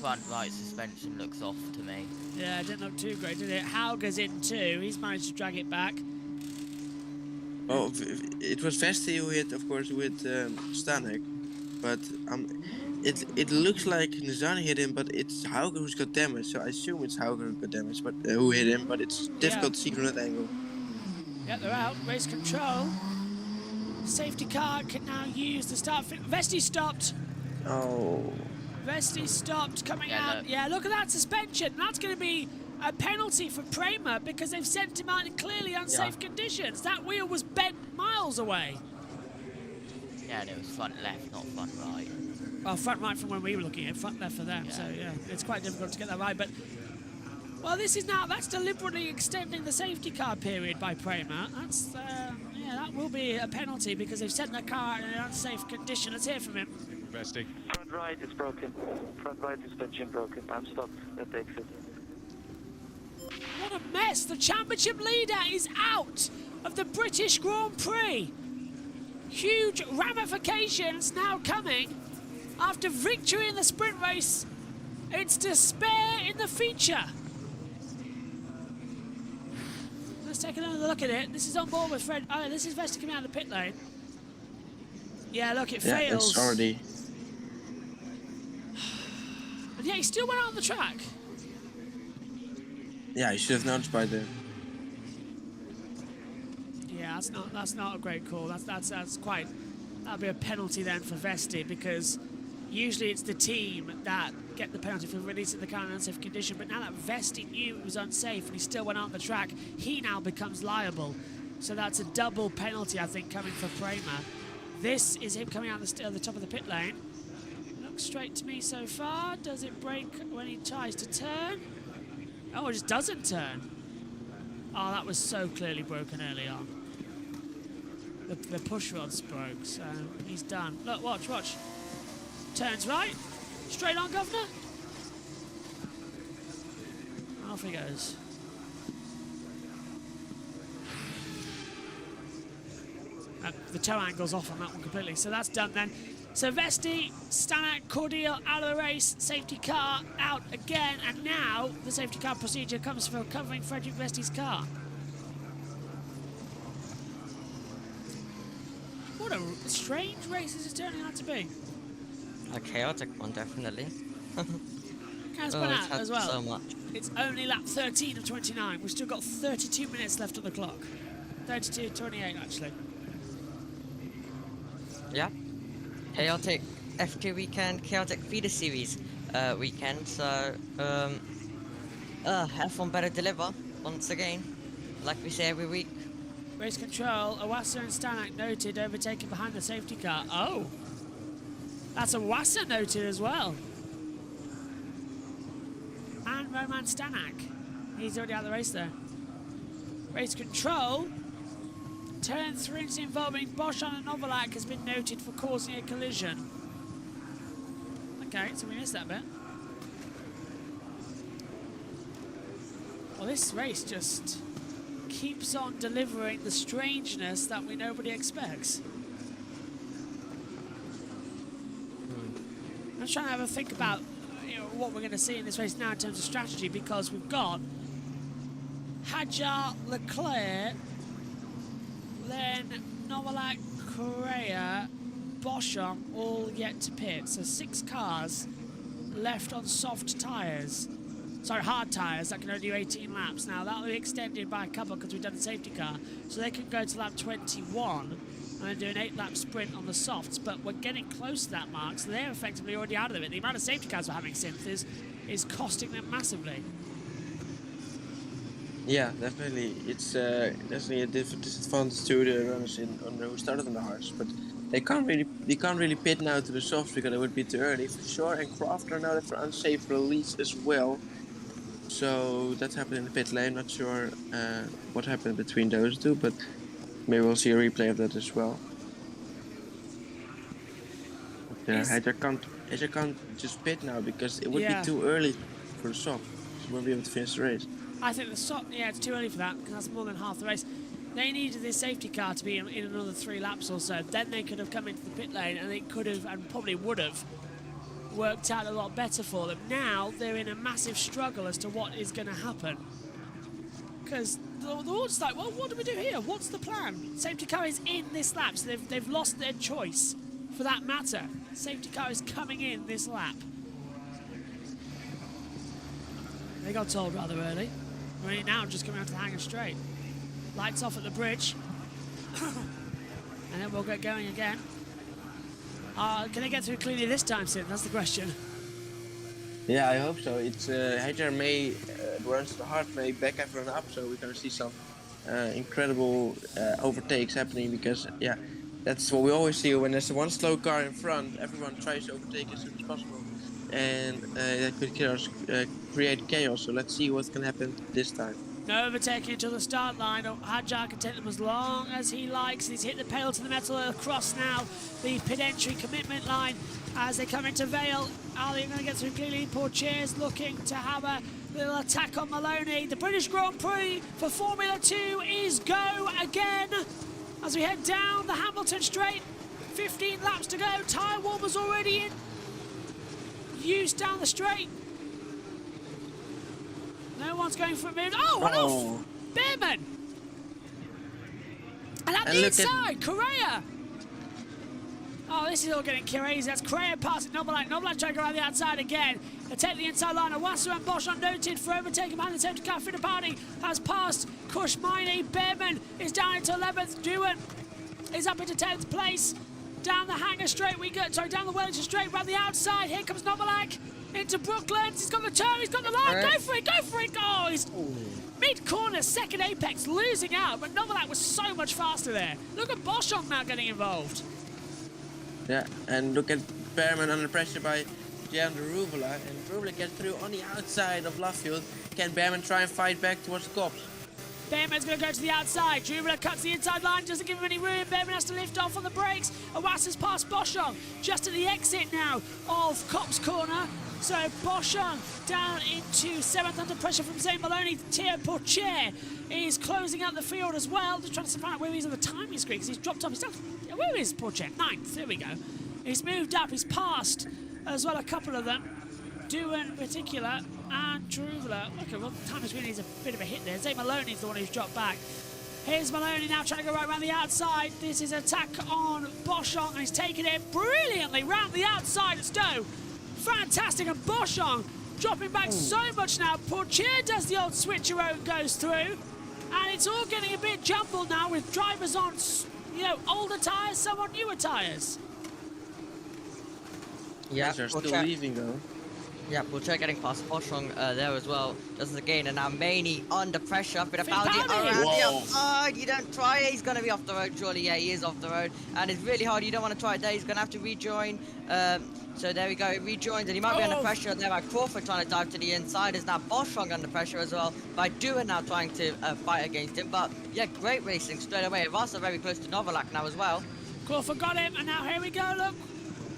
Front right suspension looks off to me. Yeah, it didn't look too great, did it? Hauger's in too. He's managed to drag it back. Oh, it was Vesti who hit, of course, with Stanek. But it looks like Nizani hit him, but it's Hauger who's got damage. So I assume it's Hauger who got damage, but who hit him. But it's difficult to see from that angle. Yeah, they're out. Race control. Safety car can now use the start. Vesti stopped. Oh. Vesti stopped coming Yeah, out. look. Yeah, look at that suspension. That's going to be a penalty for Prema because they've sent him out in clearly unsafe conditions. That wheel was bent miles away. Yeah, and it was front left, not front right. Well, front right from when we were looking at front left for them. Yeah. So yeah, it's quite difficult to get that right. But well, that's deliberately extending the safety car period by Prema. That's that will be a penalty because they've sent the car in an unsafe condition. Let's hear from him. Vesti. Front right is broken. Front right suspension broken. I'm stopped at the exit. What a mess! The championship leader is out of the British Grand Prix. Huge ramifications now coming after victory in the sprint race. It's despair in the feature. Let's take another look at it. This is on board with Fred. Oh, this is Vesti coming out of the pit lane. Yeah, look, it Yeah, fails. it's already. And yeah, he still went out on the track. Yeah, you should have noticed by the. Yeah, that's not a great call. That's quite. That'll be a penalty then for Vesti because usually it's the team that get the penalty for releasing the car in an unsafe condition. But now that Vesti knew it was unsafe and he still went out on the track, he now becomes liable. So that's a double penalty, I think, coming for Prema. This is him coming out the top of the pit lane. Looks straight to me so far. Does it break when he tries to turn? Oh, it just doesn't turn. Oh, that was so clearly broken early on. The push rod's broke, so he's done. Look, watch. Turns right. Straight on, Governor. Off he goes. The toe angle's off on that one completely, so that's done then. So Vesti, Stanak, Cordial out of the race, safety car out again, and now the safety car procedure comes for covering Frederick Vesti's car. What a strange race this is turning out to be. A chaotic one, definitely. Has Oh, been it's out had as well. so much. It's only lap 13 of 29. We've still got 32 minutes left on the clock. 32:28 actually. Yeah. Chaotic F2 weekend, chaotic feeder series weekend. So, F1 better deliver once again, like we say every week. Race control, Awasa and Stanak noted overtaken behind the safety car. Oh, that's Awasa noted as well. And Roman Stanak. He's already out of the race there. Race control. Turn 3 involving Boschan and Novalak has been noted for causing a collision. Okay, so we missed that bit. Well, this race just keeps on delivering the strangeness that nobody expects. I'm trying to have a think about what we're going to see in this race now in terms of strategy, because we've got Hadjar, Leclerc, then Novalak, Correa, Boschung all yet to pit. So 6 cars left on soft tyres. Sorry, hard tyres that can only do 18 laps. Now that'll be extended by a couple because we've done a safety car. So they can go to lap 21 and then do an 8-lap sprint on the softs. But we're getting close to that mark, so they're effectively already out of it. The amount of safety cars we're having since is costing them massively. Yeah, definitely. It's definitely a disadvantage to the runners who started on the hards, but they can't really pit now to the softs because it would be too early for sure. And Croft are now for unsafe release as well. So that happened in the pit lane. Not sure what happened between those two, but maybe we'll see a replay of that as well. But, Hadjar can't just pit now because it would be too early for the soft. She won't be able to finish the race. I think the soft, it's too early for that because that's more than half the race. They needed this safety car to be in another 3 laps or so. Then they could have come into the pit lane and it could have, and probably would have, worked out a lot better for them. Now they're in a massive struggle as to what is going to happen. Because the audience like, well, what do we do here? What's the plan? Safety car is in this lap, so they've lost their choice for that matter. Safety car is coming in this lap. They got told rather early. Right now, just coming out to the hangar straight. Lights off at the bridge. And then we'll get going again. Can they get through cleanly this time, Sid? That's the question. Yeah, I hope so. It's Hadjar may, the runs to the hard may back everyone up, so we're going to see some incredible overtakes happening because, yeah, that's what we always see. When there's one slow car in front, everyone tries to overtake as soon as possible. And that could create chaos, so let's see what's going to happen this time. No overtaking to the start line. Hadjar can take them as long as he likes. He's hit the pedal to the metal across now the pit entry commitment line as they come into Vale. Are they going to get through clearly? Pourchaire's looking to have a little attack on Maloney. The British Grand Prix for Formula 2 is go again as we head down the Hamilton Straight. 15 laps to go. Tyre warmers already in use down the straight. No one's going for a move. Oh, one off! Beerman! And at the inside, Correa! Oh, this is all getting crazy. That's Correa passing Novalak. Novalak trying to go around the outside again. They take the inside line. Owasso and Bosch unnoted for overtaking behind the safety car. Fittipaldi has passed Kushmaini. Beerman is down into 11th. Dewan is up into 10th place. Down the hangar straight we go. Sorry, down the Wellington straight, round the outside. Here comes Novalak into Brooklands. He's got the turn, he's got the line. Go for it, go for it. Oh, he's mid-corner, second apex, losing out. But Novalak was so much faster there. Look at Boschung now getting involved. Yeah, and look at Beerman under pressure by Jan de Rubela. And Rubela gets through on the outside of Laffield. Can Beerman try and fight back towards the cops? Beerman's going to go to the outside. Drubela cuts the inside line, doesn't give him any room. Beerman has to lift off on the brakes. Owassa's past Boschung, just at the exit now of Copse Corner. So Boschung down into 7th under pressure from Zane Maloney. Theo Pourchaire is closing out the field as well. Just trying to find out where he is on the timing screen because he's dropped off. He's down. Where is Pourchaire? 9th. There we go. He's moved up. He's passed as well a couple of them. Dewan in particular and Druvela. Okay, well, Thomas really needs a bit of a hit there. Zane Maloney's the one who's dropped back. Here's Maloney now trying to go right around the outside. This is an attack on Boschung and he's taking it brilliantly round the outside of Stowe. Fantastic, and Boschung dropping back so much now. Pourchaire does the old switcheroo and goes through. And it's all getting a bit jumbled now with drivers on, older tyres, some on newer tyres. Yeah, they're still leaving though. Yeah, Pourchaire getting past Boschung there as well. Does it again, and now Maney under pressure. Fittipaldi around the outside. You don't try it, he's going to be off the road. Surely, yeah, he is off the road. And it's really hard. You don't want to try it there. He's going to have to rejoin. So there we go. He rejoins, and he might be under pressure there by Crawford trying to dive to the inside. Is now Boschung under pressure as well by Dewan now trying to fight against him. But yeah, great racing straight away. Owassa very close to Novalak now as well. Crawford got him, and now here we go. Look,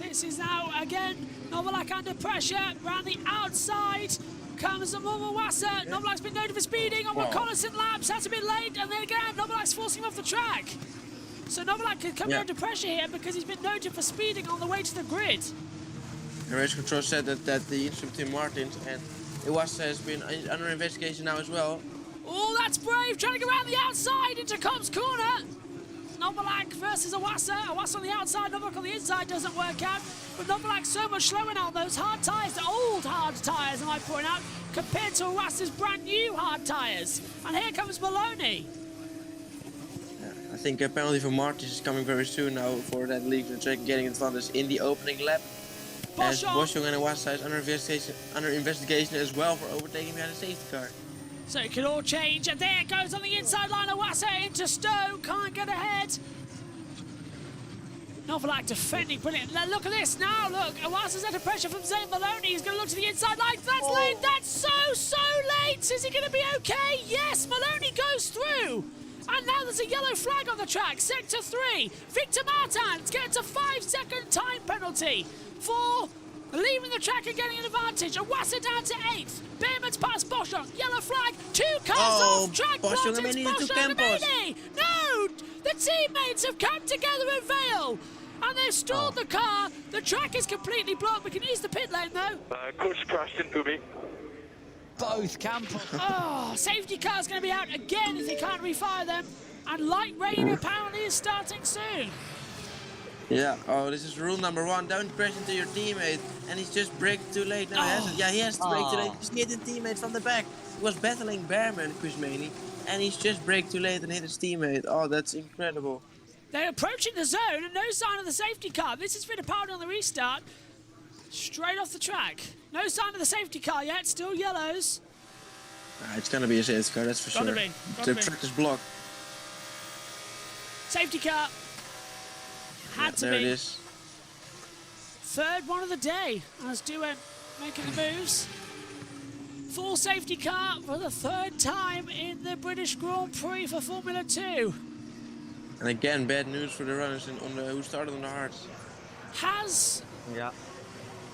this is now again Novalak under pressure, round the outside comes Wasser. Nobelak's been noted for speeding on reconnaissance laps. That's a bit late. And then again, Nobelak's forcing him off the track. So Nobelak could come under pressure here because he's been noted for speeding on the way to the grid. The race control said that the incident between Martins and Iwasa has been under investigation now as well. Oh, that's brave. Trying to go around the outside into Cobb's corner. Nobelak versus Iwasa. Iwasa on the outside, Nobelak on the inside doesn't work out. But Nobelak's so much slower now on those hard tyres, the old hard tyres, I might point out, compared to Iwasa's brand new hard tyres. And here comes Maloney. I think a penalty for Martins is coming very soon now for that league the track getting advantage in the opening lap. As Boschung and Iwasa is under investigation as well for overtaking behind the safety car. So it could all change, and there it goes on the inside line. Iwasa into Stowe, can't get ahead. Nobelak defending, brilliant. Look at this now, look. Iwasa's under pressure from Zane Maloney. He's going to look to the inside line. That's late, that's so late. Is he going to be okay? Yes, Maloney goes through. And now there's a yellow flag on the track. Sector 3, Victor Martins gets a 5-second time penalty for leaving the track and getting an advantage. Iwasa down to 8th. Behrman's past Boschung. Yellow flag. 2 cars off track. Boschung Martins, and Mini to Boschung and Campos. Mini. No! The teammates have come together in Vale. And they've stalled the car. The track is completely blocked. We can use the pit lane though. Coach crashed into me. Both Campos. Oh, safety car's going to be out again if they can't refire them. And light rain apparently is starting soon. Yeah, this is rule number 1. Don't crash into your teammate. And he's just braked too late. No, he hasn't. Yeah, he has to brake too late. He's hit his teammate from the back. He was battling Behrman, Kuzmeni. And he's just braked too late and hit his teammate. Oh, that's incredible. They're approaching the zone and no sign of the safety car. This is Fittipaldi on the restart. Straight off the track. No sign of the safety car yet. Still yellows. It's gonna be a safety car, that's for Gotta sure. be, The gotta be. track is blocked. Safety car. Had to There it be. is. Third one of the day as Duet making the moves. Full safety car for the 3rd time in the British Grand Prix for Formula 2. And again, bad news for the runners who started on the hards. Has... Yeah.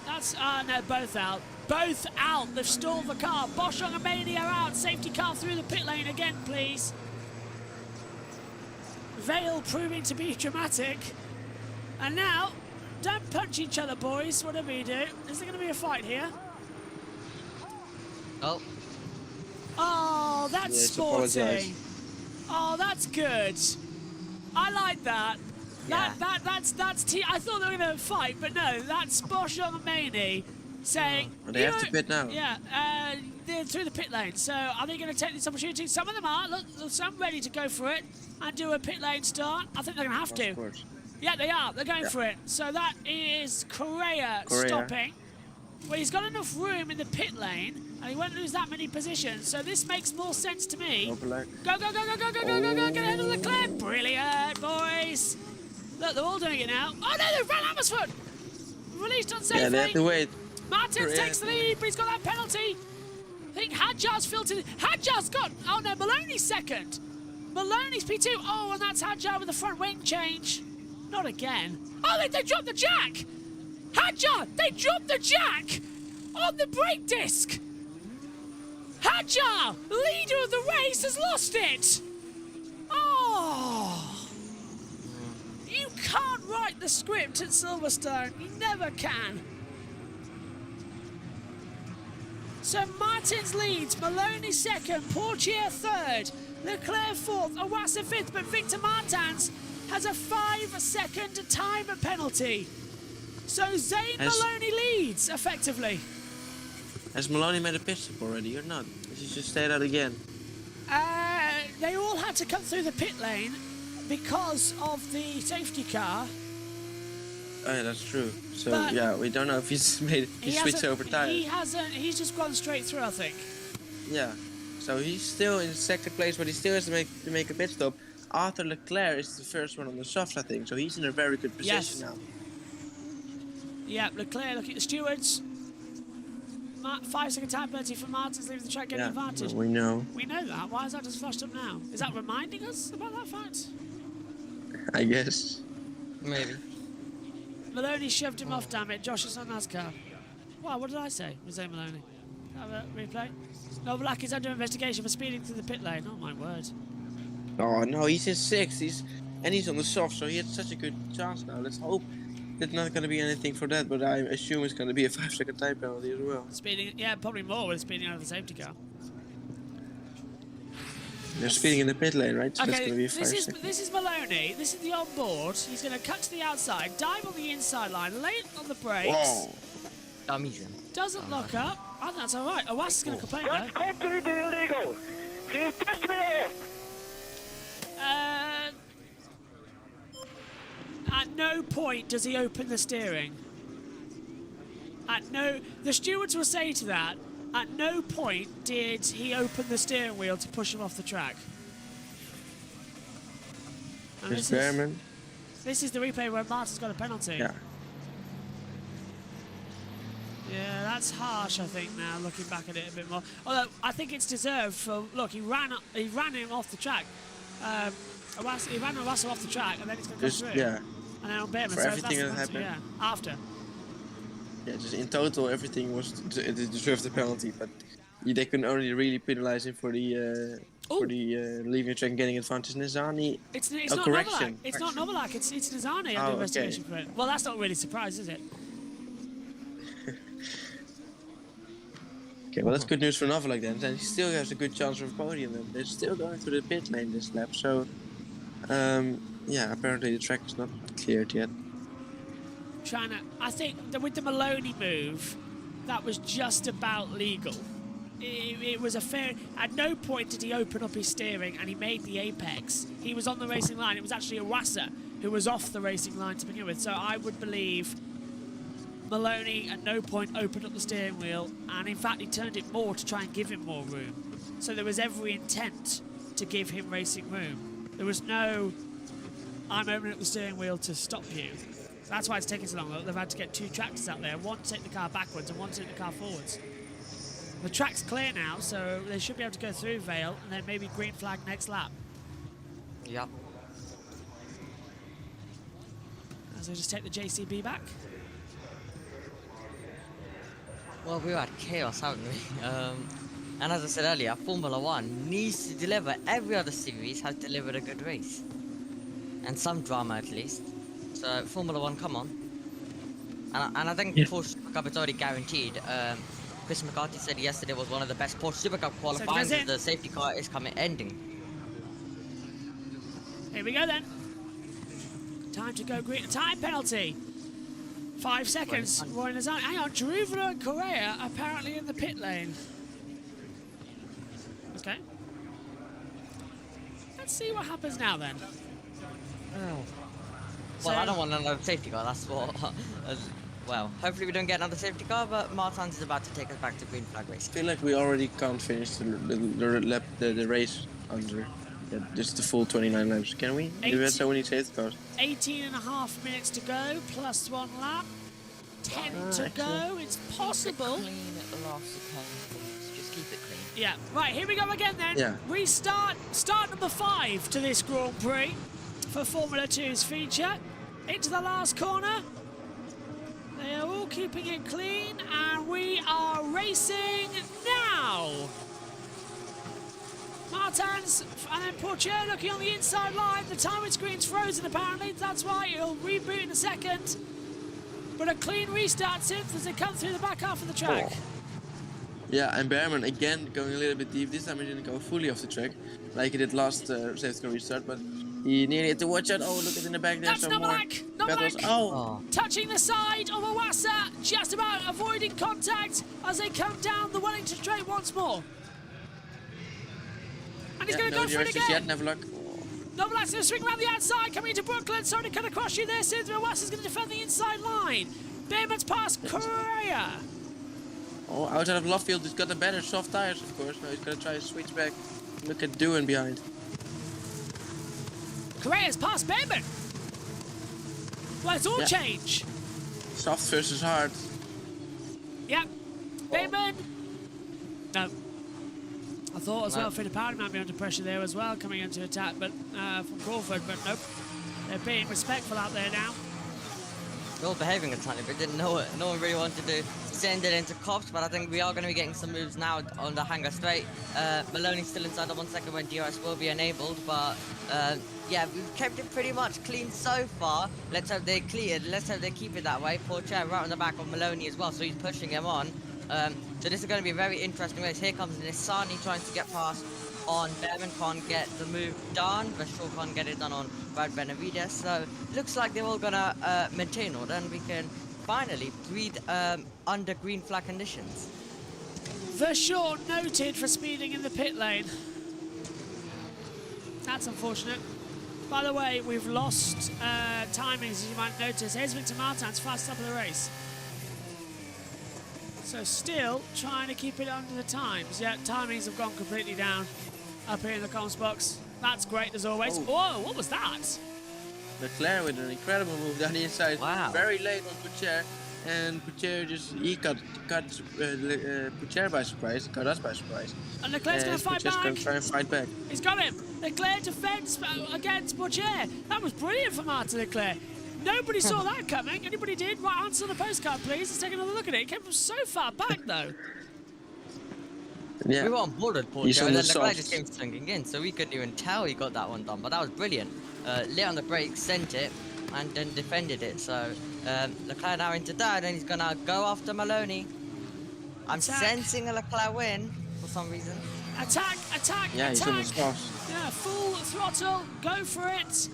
That's... no, both out. Both out. They've stalled the car. Boschung and Mania are out. Safety car through the pit lane again, please. Vale proving to be dramatic. And now, don't punch each other, boys, whatever you do. Is there going to be a fight here? Oh. Oh, that's Yes, sporting. apologise. Oh, that's good. I like that. Yeah. That's I thought they were going to fight, but no, that's Boschung and Maney saying... But they have to pit now. Yeah, they're through the pit lane. So are they going to take this opportunity? Some of them are. Look, some ready to go for it and do a pit lane start. I think they're going to have to. Of course. Yeah, they are. They're going for it. So that is Correa stopping. Well, he's got enough room in the pit lane, and he won't lose that many positions. So this makes more sense to me. Overlap. Go, go, go, go, go, go, go, go, go. Get ahead of Leclerc. Brilliant, boys. Look, they're all doing it now. Oh, no, they've run Amersfoort. Released unsafely. Yeah, they have to wait. Martins Correa. takes the lead, but he's got that penalty. I think Hadjar's filtered. Hadjar's got... Oh, no, Maloney's second. Maloney's P2. Oh, and that's Hadjar with the front wing change. Not again. Oh, they dropped the jack! Hadjar! They dropped the jack! On the brake disc! Hadjar, leader of the race, has lost it! Oh! You can't write the script at Silverstone. You never can. So Martins leads, Maloney second, Portier third, Leclerc fourth, Iwasa fifth, but Victor Martins has a 5-second time penalty. So Zane Maloney leads, effectively. Has Maloney made a pit stop already or not? Is he just stayed out again? They all had to come through the pit lane because of the safety car. Oh yeah, that's true. So But yeah, we don't know if he's switched hasn't- over time. He hasn't, he's just gone straight through, I think. Yeah. So he's still in second place, but he still has to make a pit stop. Arthur Leclerc is the first one on the softs, I think. So he's in a very good position Yes. now. Yeah, Leclerc looking at the stewards. 5-second time penalty for Martins leaving the track getting advantage. We know. We know that. Why is that just flashed up now? Is that reminding us about that fact? I guess. Maybe. Maloney shoved him off, damn it. Josh is on NASCAR. Wow, what did I say? Was Maloney? Have a replay. Novalak is under investigation for speeding through the pit lane. Oh my word. Oh no, he's in 6th. He's on the soft, so he had such a good chance now. Let's hope there's not going to be anything for that, but I assume it's going to be a 5-second time penalty as well. Speeding, yeah, probably more with speeding out of the safety car. They're speeding in the pit lane, right? So that's going to be a 5 seconds. This is Maloney. This is the on-board. He's going to cut to the outside, dive on the inside line, late on the brakes. Whoa. Dummies. Doesn't lock up. I think that's all right. Owas is going to complain That's though. completely illegal. He's touched me here. At no point does he open the steering. The stewards will say to that. At no point did he open the steering wheel to push him off the track. And There's Behrman. this is the replay where Martin's got a penalty. Yeah. Yeah, that's harsh, I think, now, looking back at it a bit more. Although, I think it's deserved for... Look, he ran him off the track. He ran Russell off the track, and then he's going to come Just, through. yeah. And then on Behrman, For so everything that's that the penalty, happened. yeah, after. Yeah, just in total, everything it deserved the penalty, but they could only really penalize him for the leaving the track and getting advantage. Nizani, It's a not correction. Novalak. It's not Novalak. It's Nizani under Oh, okay. investigation for it. Well, that's not really a surprise, is it? Okay, well that's good news for Novalak then. And he still has a good chance for a podium. Then they're still going through the pit lane this lap. So, yeah, apparently the track is not cleared yet. I think that with the Maloney move, that was just about legal. It was a fair... At no point did he open up his steering and he made the apex. He was on the racing line. It was actually Iwasa who was off the racing line to begin with. So I would believe Maloney at no point opened up the steering wheel, and in fact he turned it more to try and give him more room. So there was every intent to give him racing room. There was no, I'm opening up the steering wheel to stop you. That's why it's taking so long. They've had to get two tractors out there, one to take the car backwards and one to take the car forwards. The track's clear now, so they should be able to go through Vale and then maybe green flag next lap. Yep. So just take the JCB back. Well, we've had chaos, haven't we? And as I said earlier, Formula One needs to deliver. Every other series has delivered a good race. And some drama at least. So, Formula One, come on. And I think Porsche Supercup is already guaranteed. Chris McCarthy said yesterday was one of the best Porsche Supercup qualifying So as the safety car is ending. Here we go then. Time to go green. Time penalty. 5 seconds. Roy Nazan. Hang on, Druvalo and Correa apparently in the pit lane. Okay. Let's see what happens now then. Well, I don't want another safety car, that's what... well, hopefully we don't get another safety car, but Martins is about to take us back to green flag race. I feel like we already can't finish the race under just the full 29 laps. Can we? We had so many safety cars. 18.5 minutes to go, plus 1 lap. 10 to go. It's possible. Clean last second. Just keep it clean. Yeah. Right, here we go again then. Yeah. Restart. Start number 5 to this Grand Prix for Formula 2's feature. Into the last corner. They are all keeping it clean, and we are racing now. Martins and then Pourchaire looking on the inside line. The timing screen's frozen apparently. That's why it'll reboot in a second. But a clean restart since as they come through the back half of the track. Yeah, and Behrman again going a little bit deep. This time he didn't go fully off the track like he did last safety car restart, but he nearly had to watch out. Oh, look at in the back there. That's some more Novalak. battles. Novalak Oh, touching the side of Iwasa, just about avoiding contact as they come down the Wellington straight once more. And he's going to go for it again. Yet, never luck. Novalak's going to swing around the outside, coming into Brooklyn. Sorry to cut across you there, Cynthia. Iwasa's going to defend the inside line. Behrman's past Correa. Oh, outside of Lovefield, he's got the better soft tires, of course. Now he's going to try to switch back. Look at Doohan behind. Correa's past Behrman. Well, it's all Yeah. change. Soft versus hard. Yep. Behrman. No. I thought as well Fittipaldi might be under pressure there as well, coming into attack, but from Crawford, but nope. They're being respectful out there now. They're all behaving a tiny bit, didn't know it. No one really wanted to extended into Cops, but I think we are going to be getting some moves now on the Hangar Straight. Maloney's still inside the 1 second when DRS will be enabled, but yeah, we've kept it pretty much clean so far. Let's hope they cleared. Let's hope they keep it that way. Pourchaire right on the back of Maloney as well, so he's pushing him on. So this is going to be a very interesting race. Here comes Nissani trying to get past on Behrman, can't get the move done, but sure can't get it done on Brad Benavides. So looks like they're all gonna maintain order, and we can finally breathe under green flag conditions. Verschoor noted for speeding in the pit lane. That's unfortunate. By the way, we've lost timings, as you might notice. Here's Victor Martins, fast up of the race. So still trying to keep it under the times. Yeah, timings have gone completely down up here in the comms box. That's great as always. Oh. Whoa, what was that? Leclerc with an incredible move down the inside. Wow. Very late on Pourchaire. And Pourchaire he caught Pourchaire by surprise, caught us by surprise. And Leclerc's going to fight Pourchaire's back. going to try and fight back. He's got him. Leclerc defends against Pourchaire. That was brilliant from Martin Leclerc. Nobody saw that coming. Anybody did? Right, answer on the postcard, please. Let's take another look at it. It came from so far back, though. Yeah. We were on board with He's Pourchaire, on and the then Leclerc softs. just came swinging in, so we couldn't even tell he got that one done. But that was brilliant. Lit on the brakes, sent it, and then defended it. So Leclerc now into third, and he's gonna go after Maloney. I'm Attack. sensing a Leclerc win for some reason. Attack, attack, Yeah, he's on the attack. softs. Yeah, full throttle. Go for it.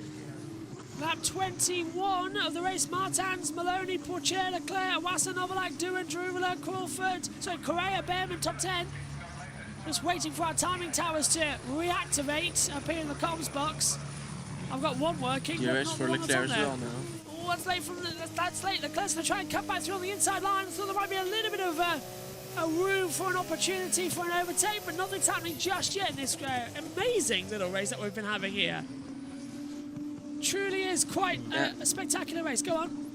Lap 21 of the race. Martins, Maloney, Pourchaire, Leclerc, Wassa, Novalak, Doohan, Druvela, Crawford. So Correa, Behrman, top 10. Just waiting for our timing towers to reactivate up here in the comms box. I've got one working. but DRS not for the one that's Leclerc on as there. well now. Oh, that's late from that's late. Leclerc's going to try and cut back through on the inside line. I thought there might be a little bit of a room for an opportunity for an overtake, but nothing's happening just yet in this amazing little race that we've been having here. Truly is quite a spectacular race. Go on.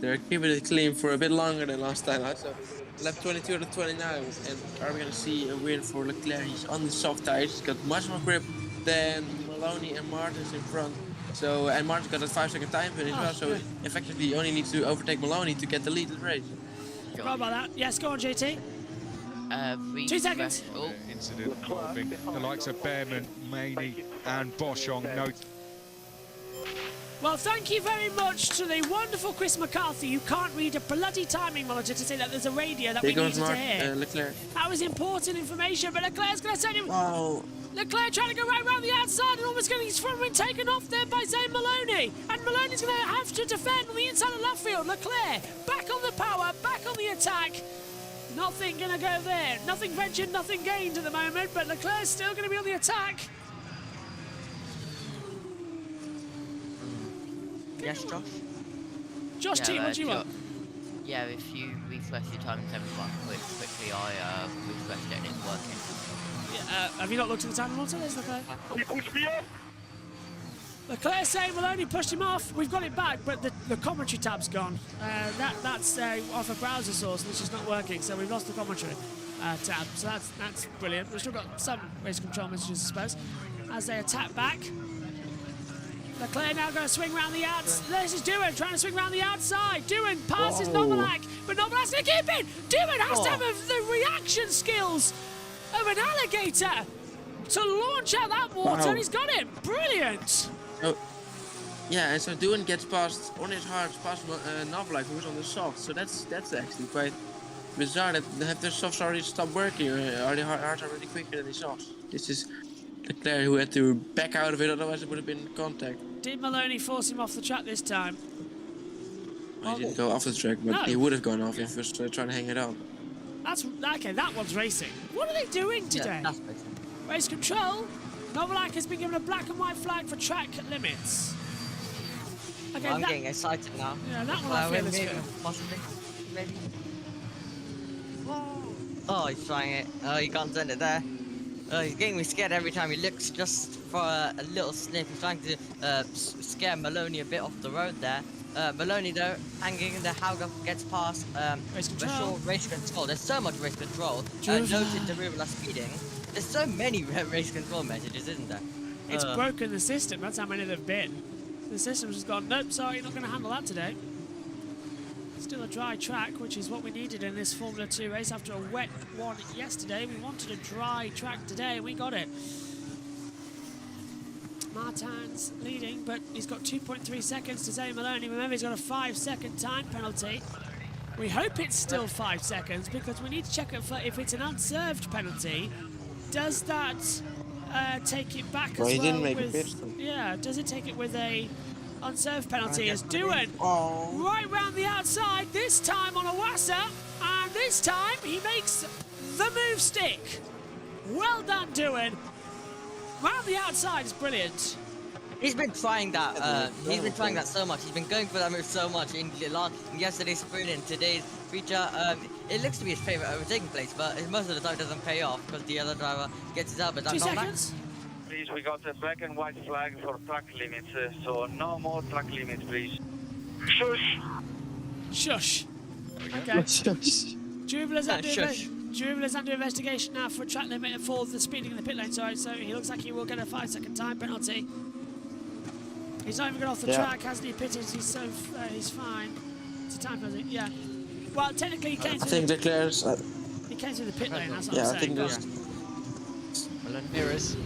They're keeping it clean for a bit longer than last time. So lap 22 to 29, and are we going to see a win for Leclerc? He's on the soft tires. He's got much more grip than Maloney and Martins in front. So and Martins got a 5 second time finish as well. So good. effectively, he only needs to overtake Maloney to get the lead in the race. Right about that. Yes, go on, JT. 2 seconds. Oh, Incident involving the likes of Behrman, Maney and Boschong. No. Well, thank you very much to the wonderful Chris McCarthy, who can't read a bloody timing monitor to say that there's a radio that we There needed goes to hear. Leclerc. That was important information, but Leclerc's going to send him. Wow. Leclerc trying to go right round the outside and almost getting his front wing taken off there by Zayn Maloney. And Maloney's going to have to defend on the inside of left field. Leclerc back on the power, back on the attack. Nothing going to go there. Nothing ventured, nothing gained at the moment, but Leclerc's still going to be on the attack. Yes, Josh? Josh T, what do you want? Yeah, if you refresh your timings everyone quickly, I refreshed it and it's working. Have you not looked at the timing monitor? There's Leclerc. He pushed me off. Leclerc saying Maloney pushed him off. We've got it back, but the commentary tab's gone. That's off a browser source, which is not working, so we've lost the commentary tab. So that's brilliant. We've still got some race control messages, I suppose, as they attack back. Leclerc now going to swing around the outside. This is Doohan trying to swing around the outside. Doohan passes Novalak, but Novalak's going to keep it. Doohan has to have the reaction skills of an alligator to launch out that water, Wow. and he's got it. Brilliant. Oh, yeah, and so Doohan gets past on his hard past Novalak, who was on the soft. So that's actually quite bizarre that have their softs already stopped working, or are the hards already quicker than the softs? This is Leclerc who had to back out of it, otherwise it would have been contact. Did Maloney force him off the track this time? He didn't go off the track, but No. he would have gone off if he was trying to hang it on. That's okay. That one's racing. What are they doing today? Yeah, that's better. Race control. Novalak has been given a black and white flag for track limits. Okay, I'm that, getting excited now. yeah, that one I feel is maybe, fair. possibly, maybe. Oh, he's trying it. Oh, he can't send it there. Oh, he's getting me scared every time he looks just for a little sniff. He's trying to scare Maloney a bit off the road there. Maloney though, hanging in the Hauger gets past. Race For control. sure, race control. There's so much race control. Druvela. Noted Derivla speeding. There's so many race control messages, isn't there? It's broken the system. That's how many there've been. The system's just gone. Nope, sorry, you're not going to handle that today. Still a dry track, which is what we needed in this Formula 2 race. After a wet one yesterday, we wanted a dry track today, and we got it. Martin's leading, but he's got 2.3 seconds to Zane Maloney. Remember, he's got a 5-second time penalty. We hope it's still 5 seconds, because we need to check if it's an unserved penalty. Does that take it back Well, as he well? didn't make a with, pit stop. Yeah, does it take it with a unserved penalty? As Doohan Oh. right round the outside, this time on Iwasa, and this time he makes the move stick. Well done, Doohan. Round the outside is brilliant. He's been trying that. He's been trying that so much. He's been going for that move so much in yesterday's sprint and today's feature. It looks to be his favourite overtaking place, but most of the time it doesn't pay off because the other driver gets his elbow down. 2 seconds. Please, we got a black and white flag for track limits, so no more track limits, please. Shush! Shush. Okay. Juvela's Shush. under investigation now for a track limit for the speeding in the pit lane. Sorry, so he looks like he will get a 5-second time penalty. He's not even got off the track, hasn't he? Pitted. He's fine. It's a time penalty. Yeah. Well, technically he came I through. think Leclerc's. He came through the pit lane. That's what Yeah, I'm I saying. think Go there's. on. Mirrors.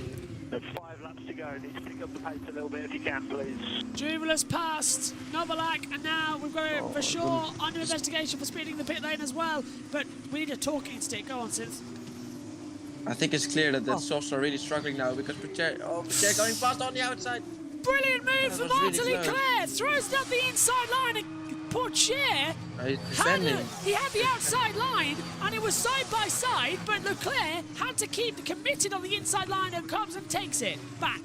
There's 5 laps to go. Need to pick up the pace a little bit if you can, please. Juvela's passed Novalak, and now we've got it for sure under investigation for speeding the pit lane as well. But we need a talking stick. Go on, Synth. I think it's clear that softs are really struggling now because Pacher going fast on the outside. Brilliant move from was Martin really close. Leclerc. Throws it up the inside line, and Pourchaire He's defending. he had the outside line, and it was side by side, but Leclerc had to keep committed on the inside line and comes and takes it back.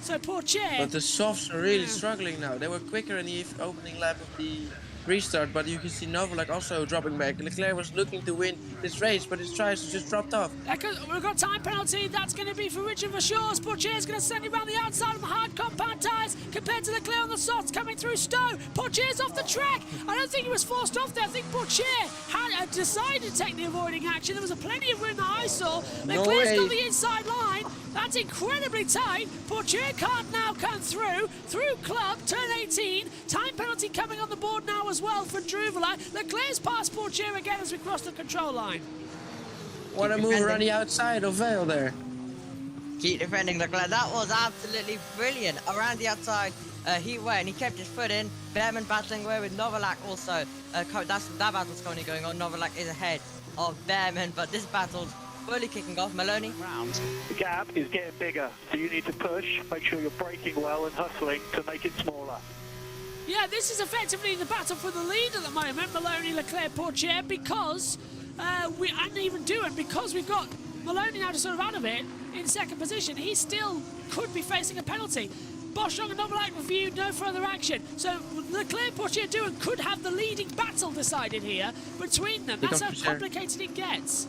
So Pourchaire. But the softs are really struggling now. They were quicker in the opening lap of the restart, but you can see Novalak also dropping back. Leclerc was looking to win this race, but his tries just dropped off. We've got time penalty. That's going to be for Richard Verschoor. Pourchaire's going to send it around the outside of the hard compound tyres compared to Leclerc on the softs coming through Stowe. Pourchaire's off the track. I don't think he was forced off there. I think Pourchaire had decided to take the avoiding action. There was plenty of room that I saw. Leclerc's got the inside line. That's incredibly tight. Pourchaire can't now come through club, turn 18. Time penalty coming on the board now as well for Druvela. Leclerc's past Pourchaire again as we cross the control line. What a move around the outside of Vale there. Keep defending Leclerc. That was absolutely brilliant. Around the outside, he went. He kept his foot in. Behrman battling away with Novalak also. That battle's currently going on. Novalak is ahead of Behrman, but this battle's fully kicking off. Maloney. The gap is getting bigger, so you need to push. Make sure you're braking well and hustling to make it smaller. Yeah, this is effectively the battle for the lead at the moment, Maloney, Leclerc, Pourchaire, because and even Doohan, because we've got Maloney now just sort of out of it in second position. He still could be facing a penalty. Boschung and Novalak reviewed no further action. So Leclerc, Pourchaire, Doohan could have the leading battle decided here between them. That's how complicated it gets.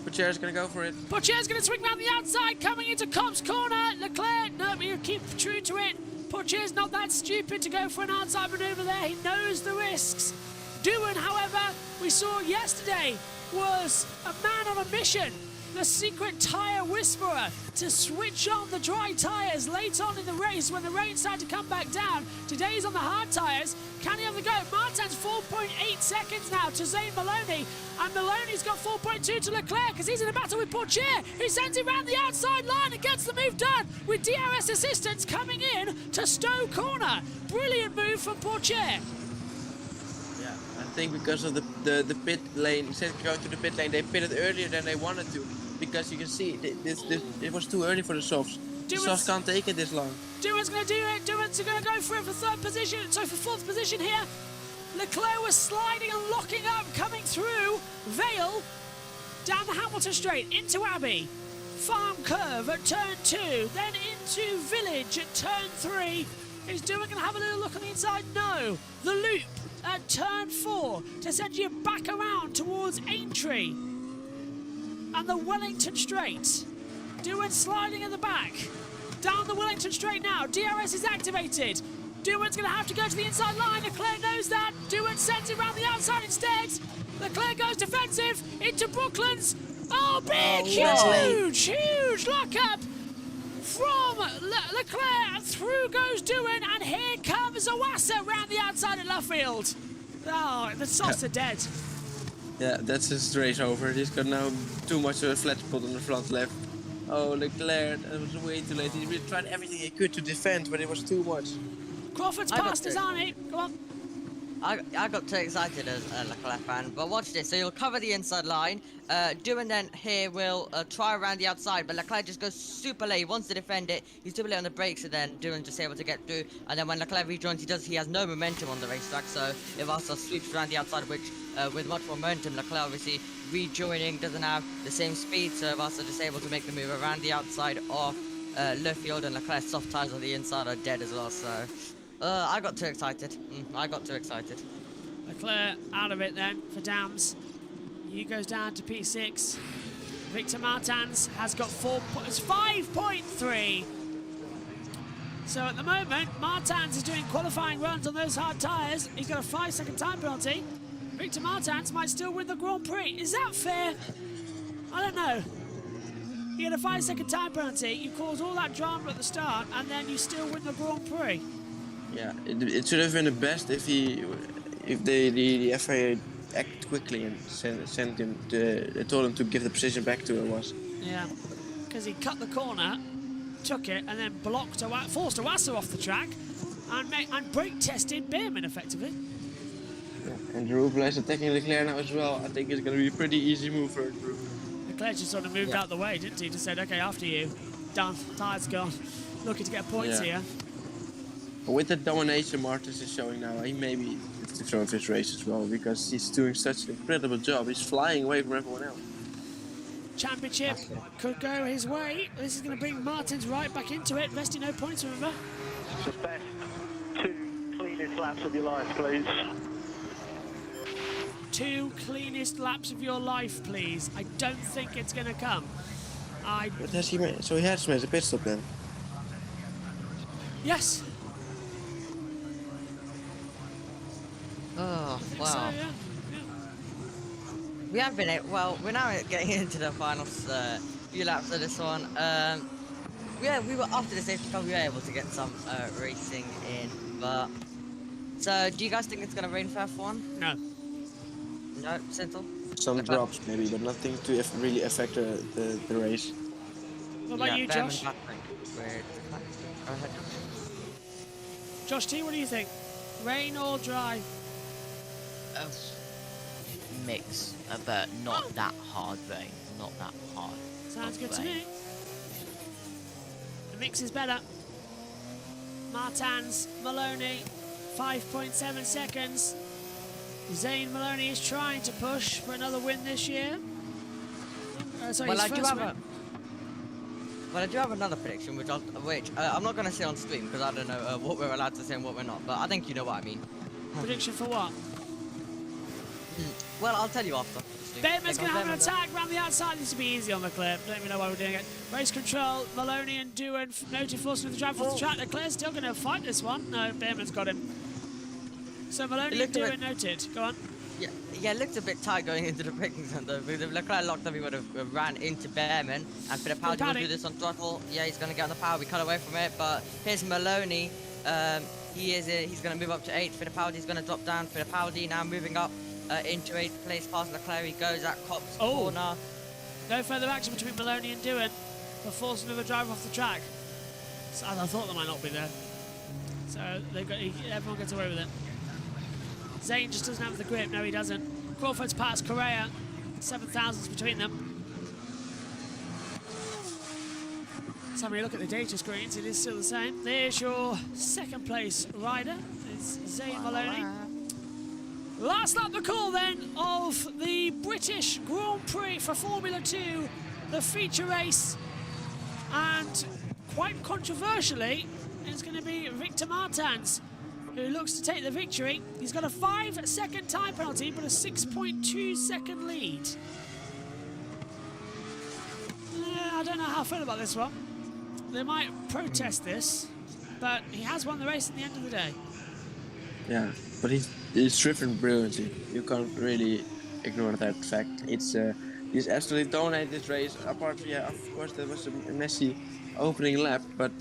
Pourchaire's gonna go for it. Pourchaire's going to swing round the outside, coming into Cobb's corner. Leclerc, no, he'll keep true to it. Pourchaire's not that stupid to go for an outside manoeuvre there. He knows the risks. Doohan, however, we saw yesterday, was a man on a mission. The secret tyre whisperer to switch on the dry tyres late on in the race when the rain started to come back down. Today he's on the hard tyres. Can he have the go? Martin's 4.8 seconds now to Zane Maloney. And Maloney's got 4.2 to Leclerc because he's in a battle with Pourchaire, who sends it round the outside line and gets the move done with DRS assistance coming in to Stowe corner. Brilliant move from Pourchaire. Yeah, I think because of the pit lane, instead of going to the pit lane, they pitted earlier than they wanted to. Because you can see, it was too early for the softs. The softs can't take it this long. Doohan's going to do it. Doohan's going to go for it for third position. So for fourth position here. Leclerc was sliding and locking up, coming through Vale, down the Hamilton Straight, into Abbey. Farm curve at turn 2, then into Village at turn 3. Is Doohan going to have a little look on the inside? No. The loop at turn 4 to send you back around towards Aintree. And the Wellington Straight. Doohan sliding in the back. Down the Wellington Straight now. DRS is activated. Doohan's going to have to go to the inside line. Leclerc knows that. Doohan sends it around the outside instead. Leclerc goes defensive into Brooklands. Oh, big, huge lockup from Leclerc. Through goes Doohan, and here comes Iwasa round the outside at Luffield. Oh, the softs are dead. Yeah, that's his race over. He's got now too much of a flat spot on the front left. Oh, Leclerc, it was way too late. He really tried everything he could to defend, but it was too much. Crawford's I got past us, third. aren't he? Go on. I got too excited as a Leclerc fan, but watch this. So you'll cover the inside line. Doohan then here will try around the outside, but Leclerc just goes super late. He wants to defend it. He's super late on the brakes, and then Doohan just able to get through. And then when Leclerc rejoins, he has no momentum on the racetrack. So if Ivasa sweeps around the outside, which with much momentum, Leclerc obviously rejoining doesn't have the same speed. So Ivasa just able to make the move around the outside of Luffield, and Leclerc's soft tires on the inside are dead as well. So. I got too excited. I got too excited. Leclerc out of it then for Dams. He goes down to P6. Victor Martins has got 5.3. So at the moment, Martins is doing qualifying runs on those hard tyres. He's got a 5-second time penalty. Victor Martins might still win the Grand Prix. Is that fair? I don't know. You get a 5-second time penalty, you cause all that drama at the start, and then you still win the Grand Prix. Yeah, it should have been the best if the FIA acted quickly and sent him told him to give the position back to Awas. Yeah, because he cut the corner, took it, and then forced Owasso off the track, and brake tested Behrman effectively. Yeah. And Jeroen is attacking Leclerc now as well. I think it's going to be a pretty easy move for Jeroen. Leclerc just sort of moved out the way, didn't he? Just said, okay, after you, done, tire's gone, looking to get points here. But with the domination Martins is showing now, he maybe it's the throw of his race as well, because he's doing such an incredible job. He's flying away from everyone else. Championship could go his way. This is going to bring Martins right back into it. Vesti, no points, remember? The best 2 cleanest laps of your life, please. 2 cleanest laps of your life, please. I don't think it's going to come. But has he made, so he has made a pit stop then? Yes. Oh, wow. So, yeah. We have been we're now getting into the final few laps of this one. Yeah, we were after the safety car, we were able to get some racing in, but so do you guys think it's gonna rain for F1? No. No, Sentinel? Some drops maybe, but nothing to really affect the race. What about you, Behrman Josh? battling with- Go ahead. Josh T, what do you think? Rain or dry? Mix, but not that hard rain. Not that hard. Sounds of good to rain. me. The mix is better. Martins, Maloney, 5.7 seconds. Zane Maloney is trying to push for another win this year. Sorry, Well, his I do first have win. Well, I do have another prediction, which I'm not going to say on stream because I don't know what we're allowed to say and what we're not. But I think you know what I mean. Prediction for what? Well, I'll tell you after. the stream. Behrman's going to have an Behrman- attack around the outside. This will be easy on the clip. Don't even know why we're doing it. Race control, Maloney and Doohan, noted forcing the drive off the track. Leclerc's still going to fight this one. No, Behrman's got him. So Maloney and looked a Doohan bit- noted. Go on. Yeah, it looked a bit tight going into the braking zone though. Because if Leclerc locked up, he would have ran into Behrman. And Fittipaldi will do this on throttle. Yeah, he's going to get on the power. We cut away from it. But here's Maloney. He's going to move up to 8th. Fittipaldi's going to drop down. Fittipaldi now moving up into 8th place past Leclerc. He goes at Copse corner. No further action between Maloney and Doohan for forcing another driver off the track. So I thought they might not be there. So everyone gets away with it. Zane just doesn't have the grip. No, he doesn't. Crawford's past Correa. 7,000s between them. Let's have a look at the data screens. It is still the same. There's your second place rider. It's Zane Maloney. Last up the call then of the British Grand Prix for Formula 2, the feature race. And quite controversially, it's going to be Victor Martins who looks to take the victory. He's got a 5-second time penalty, but a 6.2 second lead. I don't know how I feel about this one. They might protest this, but he has won the race at the end of the day. Yeah, but he's driven brilliantly. You can't really ignore that fact. He's absolutely dominated this race. Apart from, of course, there was a messy opening lap, but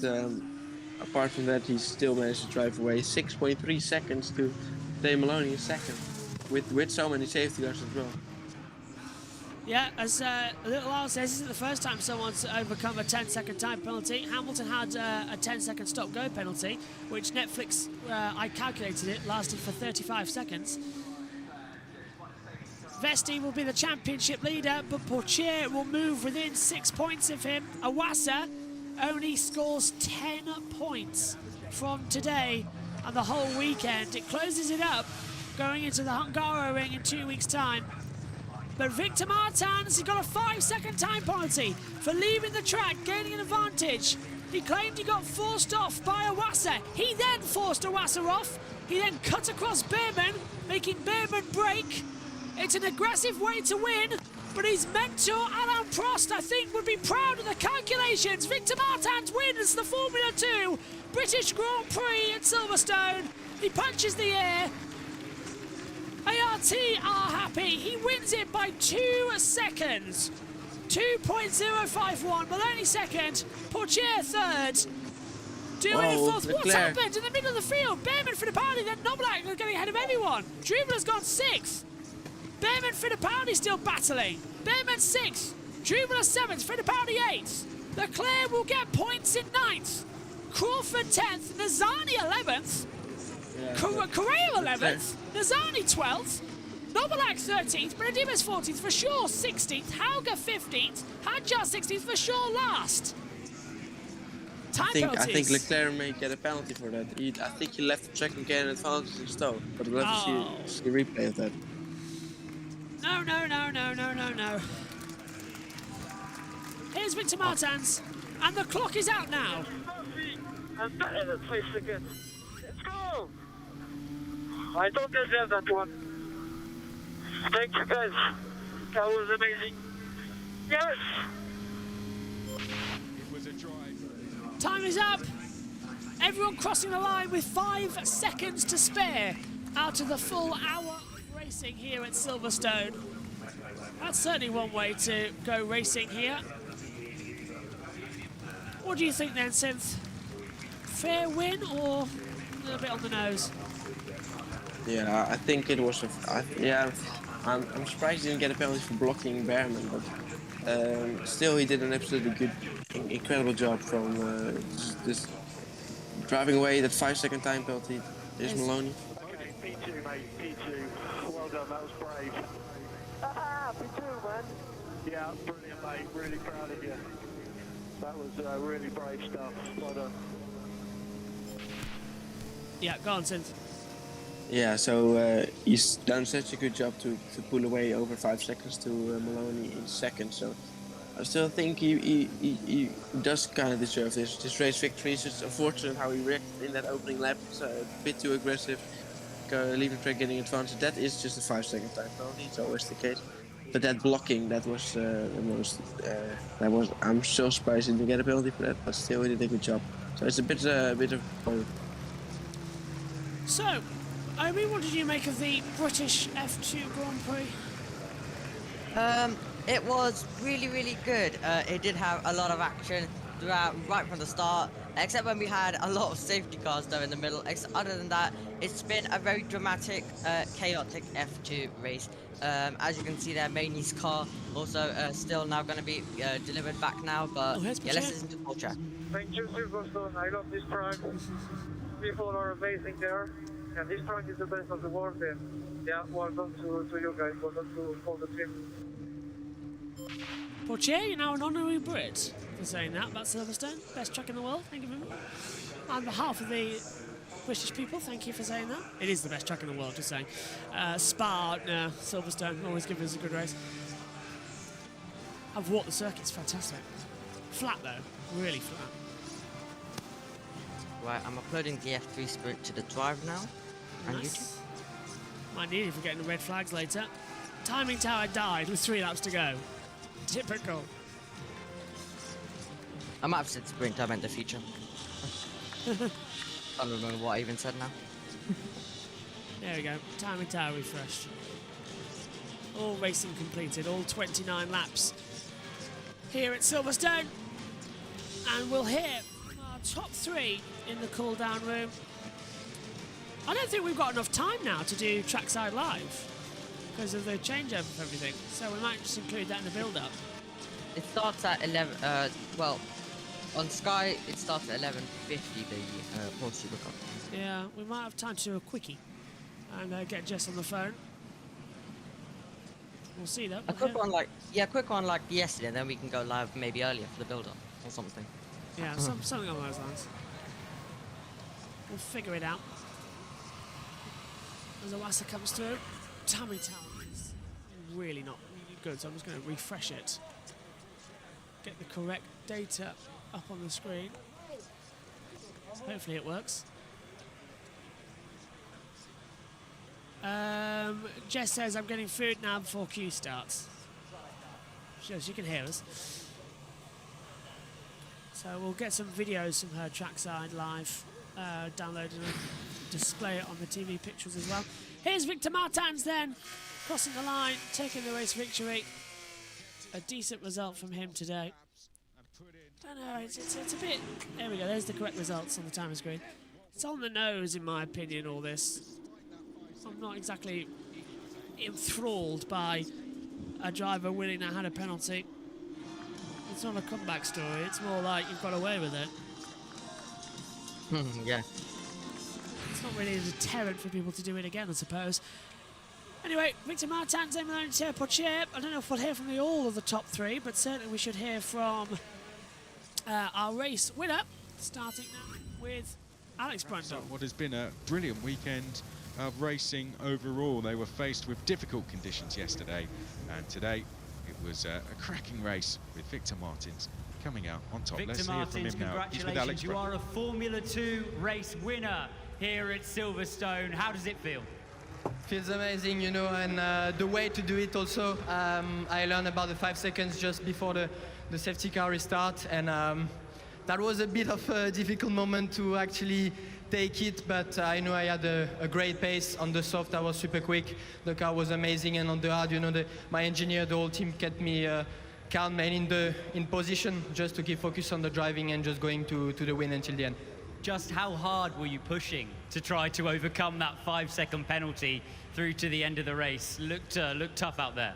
apart from that, he still managed to drive away 6.3 seconds to Dave Maloney in second. with so many safety cars as well. Yeah, as Little Al says, this isn't the first time someone's overcome a 10-second time penalty. Hamilton had a 10-second stop-go penalty, which Netflix, I calculated it, lasted for 35 seconds. Vesti will be the championship leader, but Pourchaire will move within 6 points of him. Awasa only scores 10 points from today and the whole weekend. It closes it up going into the Hungaroring in 2 weeks' time. But Victor Martins, he got a 5-second time penalty for leaving the track, gaining an advantage. He claimed he got forced off by Awasa. He then forced Awasa off. He then cut across Behrman, making Behrman break. It's an aggressive way to win, but his mentor, Alain Prost, I think, would be proud of the calculations. Victor Martins wins the Formula 2 British Grand Prix at Silverstone. He punches the air. ART are happy. He wins it by 2 seconds. 2.051. Maloney second. Pourchaire third. Doing fourth. What's Leclerc. happened in the middle of the field? Behrman, Fittipaldi, then Noblak are getting ahead of everyone. Drubler's gone sixth. Behrman, Fittipaldi still battling. Behrman sixth. Drubler seventh. Fittipaldi eighth. Leclerc will get points in ninth. Crawford 10th. Nazani 11th. Correa 11th, Nazani 12th, Nobalak 13th, Benedimus 14th, for sure 16th, Hauger 15th, Hadjar 16th, for sure last. Time I penalties. think Leclerc may get a penalty for that. I think he left the track and gained an advantage in Stowe, but we'll have to see a replay of that. No. Here's Victor Martins, and the clock is out now. I'm better than 3 seconds. Let's go! I don't deserve that one. Thank you guys. That was amazing. Yes! It was a drive. Time is up. Everyone crossing the line with 5 seconds to spare out of the full hour of racing here at Silverstone. That's certainly one way to go racing here. What do you think then, Synth? Fair win or a little bit on the nose? Yeah, I think it was. I'm surprised he didn't get a penalty for blocking Behrman, but still he did an absolutely good, incredible job from this driving away that 5-second time penalty. There's Maloney. Okay, P2, mate, P2. Well done, that was brave. P2, man. Yeah, brilliant, mate. Really proud of you. That was really brave stuff. Well done. Yeah, go on, Synth. Yeah, so he's done such a good job to pull away over 5 seconds to Maloney in second. So I still think he does kind of deserve this race victory. It's just unfortunate how he reacted in that opening lap. It's a bit too aggressive, leaving the track getting advanced. That is just a 5-second time penalty. It's always the case. But that blocking, that was the most. I'm so surprised he didn't get a penalty for that, but still he did a good job. So it's a bit of. So, Obi, what did you make of the British F2 Grand Prix? It was really, really good. It did have a lot of action throughout, right from the start, except when we had a lot of safety cars though in the middle. Other than that, it's been a very dramatic, chaotic F2 race. As you can see there, Maney's car also still now going to be delivered back now, but yeah, let's listen to Pourchaire. Thank you, Silverstone. I love this track. People are amazing there. And this track is the best of the world then. Yeah, well done to you guys. Well done to all the team. Pourchaire, you're now an honorary Brit for saying that about Silverstone. Best track in the world, thank you very much. On behalf of the British people, thank you for saying that. It is the best track in the world, just saying. Spa, no, Silverstone, always give us a good race. I've walked the circuit, it's fantastic. Flat though, really flat. Right, I'm uploading the F3 sprint to the drive now. On YouTube. Nice. Might need it for getting the red flags later. Timing tower died with 3 laps to go. Typical. I might have said sprint, I meant the feature. I don't remember what I even said now. There we go. Timing tower refreshed. All racing completed, all 29 laps here at Silverstone. And we'll hear our top 3 in the cool down room. I don't think we've got enough time now to do Trackside Live. because of the changeover of everything. So we might just include that in the build-up. It starts at 11. Well, on Sky it starts at 11:50. The World Supercar. Yeah, we might have time to do a quickie and get Jess on the phone. We'll see though. A quick one like yesterday, and then we can go live maybe earlier for the build-up or something. Yeah, something along those lines. We'll figure it out. As Iwasa comes through, Tummy Tower is really not good, so I'm just going to refresh it. Get the correct data up on the screen. Hopefully it works. Jess says I'm getting food now before Q starts. She can hear us. So we'll get some videos from her trackside live, downloaded and display it on the TV pictures as well. Here's Victor Martins then, crossing the line, taking the race victory. A decent result from him today. I don't know, it's a bit... There we go, there's the correct results on the timer screen. It's on the nose in my opinion, all this. I'm not exactly enthralled by a driver winning that had a penalty. It's not a comeback story, it's more like you've got away with it. Yeah. It's not really a deterrent for people to do it again, I suppose. Anyway, Victor Martins, Emilien Pocher. I don't know if we'll hear from all of the top three, but certainly we should hear from our race winner, starting now with Alex Brundle. What has been a brilliant weekend of racing overall. They were faced with difficult conditions yesterday, and today it was a cracking race with Victor Martins coming out on top. Victor Let's hear from Martins, him now. He's with Alex congratulations. You Brundle. are a Formula 2 race winner here at Silverstone. How does it feel? Feels amazing, you know, and the way to do it also. I learned about the 5 seconds just before the safety car restart, and that was a bit of a difficult moment to actually take it, but I know I had a great pace. On the soft I was super quick, the car was amazing, and on the hard, you know, my engineer, the whole team kept me calm and in position just to keep focus on the driving and just going to the win until the end. Just how hard were you pushing to try to overcome that 5-second penalty through to the end of the race? Looked tough out there.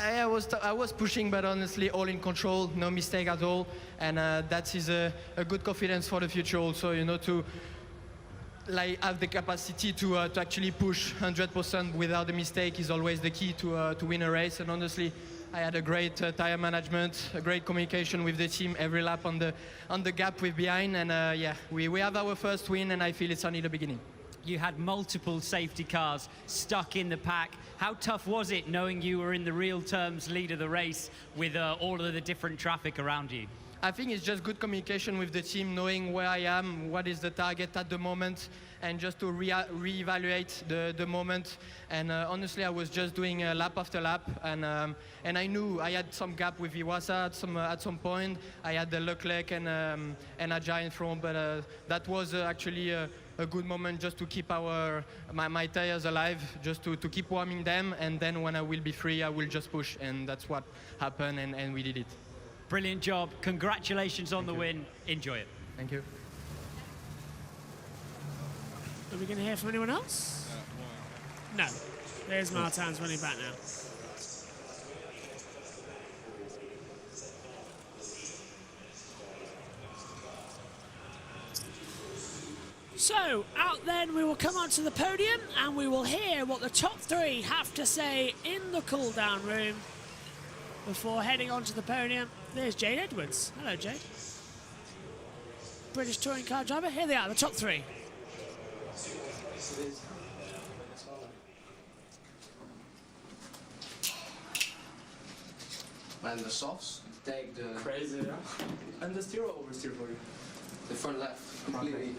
I was pushing, but honestly all in control, no mistake at all, and that is a good confidence for the future also, you know, to have the capacity to actually push 100% without a mistake is always the key to win a race. And honestly, I had a great tire management, a great communication with the team every lap on the gap with behind, and yeah, we have our first win, and I feel it's only the beginning. You had multiple safety cars stuck in the pack. How tough was it knowing you were in the real terms lead of the race with all of the different traffic around you? I think it's just good communication with the team, knowing where I am, what is the target at the moment, and just to re-evaluate the moment. And honestly, I was just doing lap after lap, and I knew I had some gap with Iwasa at some point. I had the Leclerc and Ajay in front, but that was actually a good moment just to keep my tires alive, just to keep warming them, and then when I will be free, I will just push, and that's what happened, and we did it. Brilliant job. Congratulations on the win. Enjoy it. Thank you. Are we going to hear from anyone else? No. There's Martins running back now. So, out then we will come onto the podium and we will hear what the top three have to say in the cool-down room before heading onto the podium. There's Jade Edwards. Hello, Jade. British touring car driver. Here they are, the top three. And the softs take the Crazy, yeah. And the steer or oversteer for you? the front left completely.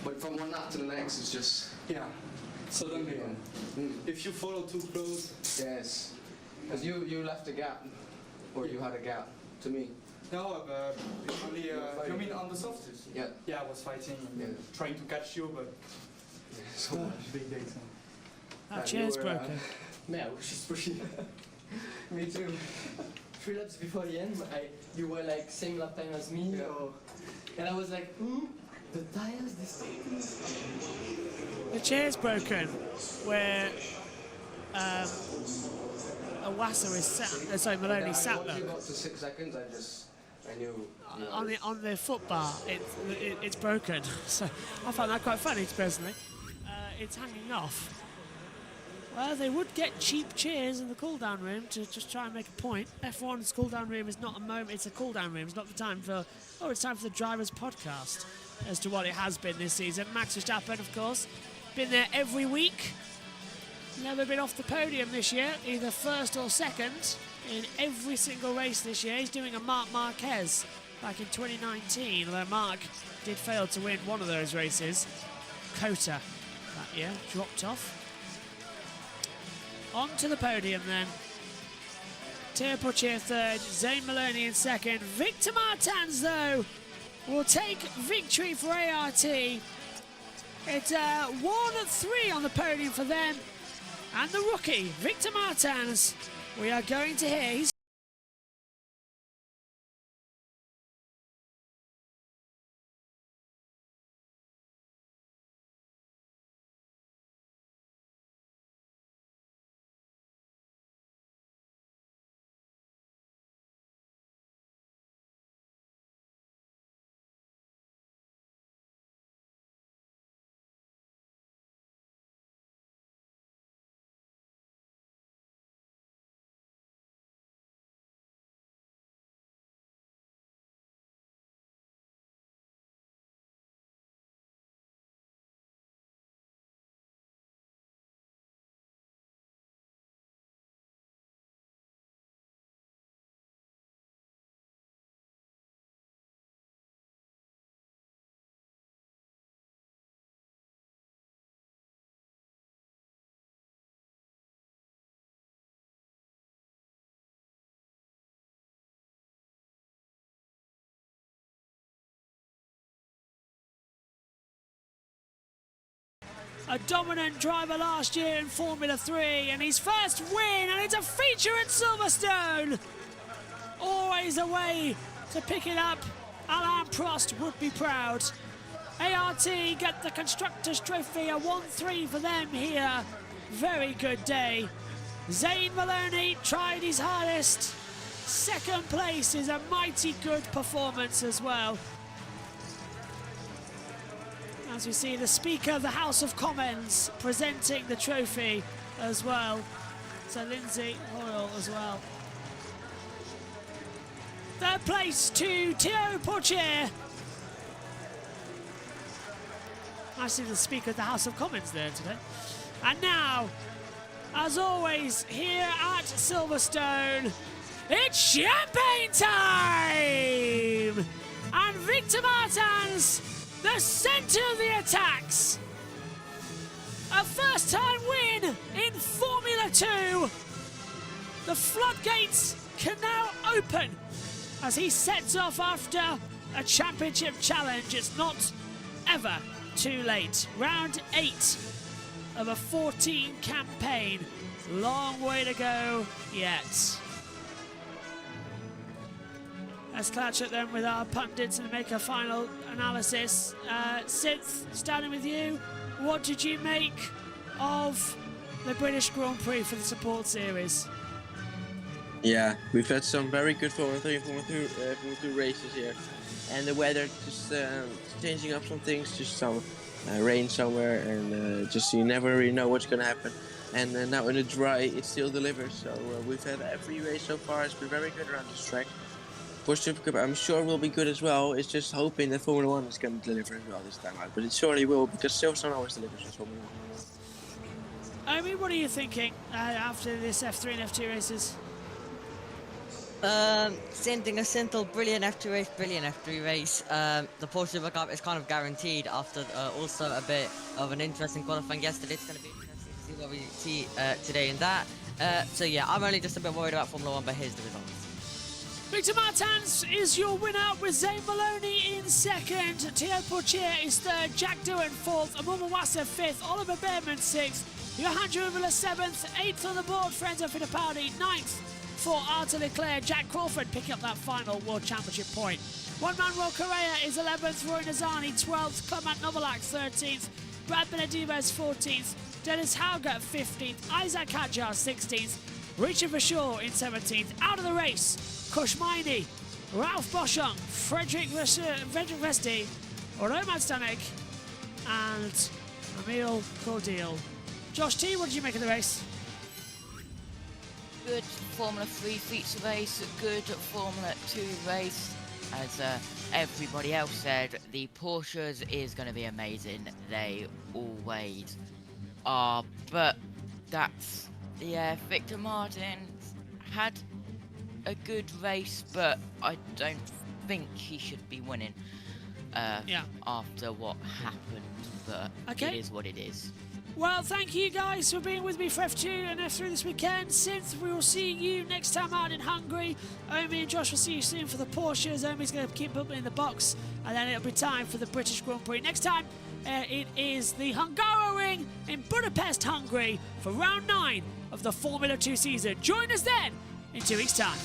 But from one lap to the next, it's just Yeah. Suddenly, if you follow too close. yes. Because you left a gap, or you had a gap to me. No, usually, you mean on the softs? Yeah. Yeah, I was fighting, Yeah. trying to catch you, but So big days. That chair's broken. Yeah, I was just pushing. Me too. 3 laps before the end, you were like same lap time as me, and I was like, the tires, this thing. The chair's broken, where Iwasa is sat, sorry, Maloney sat Once we them got to 6 seconds, I knew. on the foot bar. It's broken. So I found that quite funny personally. It's hanging off. Well, they would get cheap cheers in the cool-down room to just try and make a point. F1's cool-down room is not a moment, it's a cool-down room. It's not the time for, it's time for the driver's podcast as to what it has been this season. Max Verstappen, of course, been there every week. Never been off the podium this year, either first or second in every single race this year. He's doing a Marc Marquez back in 2019, although Marc did fail to win one of those races. Cota that year, dropped off. On to the podium then. Théo Pourchaire third, Zane Maloney in second. Victor Martins, though, will take victory for ART. It's 1-3 on the podium for them. And the rookie, Victor Martins, we are going to hear his a dominant driver last year in Formula 3 and his first win, and it's a feature at Silverstone. Always a way to pick it up. Alain Prost would be proud. ART get the Constructors' Trophy, a 1-3 for them here. Very good day. Zane Maloney tried his hardest. Second place is a mighty good performance as well. As we see the Speaker of the House of Commons presenting the trophy as well. So Lindsay Hoyle as well. Third place to Théo Pourchaire. I see the Speaker of the House of Commons there today. And now, as always, here at Silverstone, it's champagne time! And Victor Martins, the centre of the attacks. A first-time win in Formula 2. The floodgates can now open as he sets off after a championship challenge. It's not ever too late. Round 8 of a 14 campaign. Long way to go yet. Let's catch up then with our pundits and make a final analysis. Synth, starting with you, what did you make of the British Grand Prix for the support series? Yeah, we've had some very good Formula 3 and Formula 2 races here. And the weather just changing up some things, just some rain somewhere, and just you never really know what's going to happen. And now in the dry, it still delivers. So we've had every race so far. It's been very good around this track. For Super Cup, I'm sure will be good as well. It's just hoping that Formula 1 is going to deliver as well this time out. But it surely will, because Silverstone always delivers in Formula 1. Omi, what are you thinking after this F3 and F2 races? Same thing as Synthel, brilliant F2 race, brilliant F3 race. The Porsche Super Cup is kind of guaranteed after also a bit of an interesting qualifying yesterday. It's going to be interesting to see what we see today in that. So yeah, I'm only just a bit worried about Formula 1, but here's the results. Victor Martins is your winner with Zane Maloney in second. Théo Pourchaire is third, Jack Doohan fourth, Amuma Wassa fifth, Oliver Bearman sixth, Johan Jubila seventh, eighth on the board for Enzo Fittipaldi, ninth for Arthur Leclerc, Jack Crawford picking up that final World Championship point. Juan Manuel Correa is 11th, Roy Nazani 12th, Clement Novalak 13th, Brad Benedivez 14th, Dennis Hauger 15th, Isaac Hadjar 16th, Richard Verschoor in 17th. Out of the race, Kushmaini, Ralph Boschung, Frederick Vesti, Roman Stanek, and Emil Cordial. Josh T, what did you make of the race? Good Formula 3 feature race, good Formula 2 race. As everybody else said, the Porsches is going to be amazing. They always are. But that's, yeah, Victor Martin had a good race, but I don't think he should be winning after what happened. But Okay. it is what it is. Well, thank you guys for being with me for F2 and F3 this weekend. Synth, we will see you next time out in Hungary. Omi and Josh will see you soon for the Porsches. Omi's going to keep up in the box, and then it'll be time for the British Grand Prix. Next time, it is the Hungaroring in Budapest, Hungary for round 9 of the Formula 2 season. Join us then in 2 weeks' time.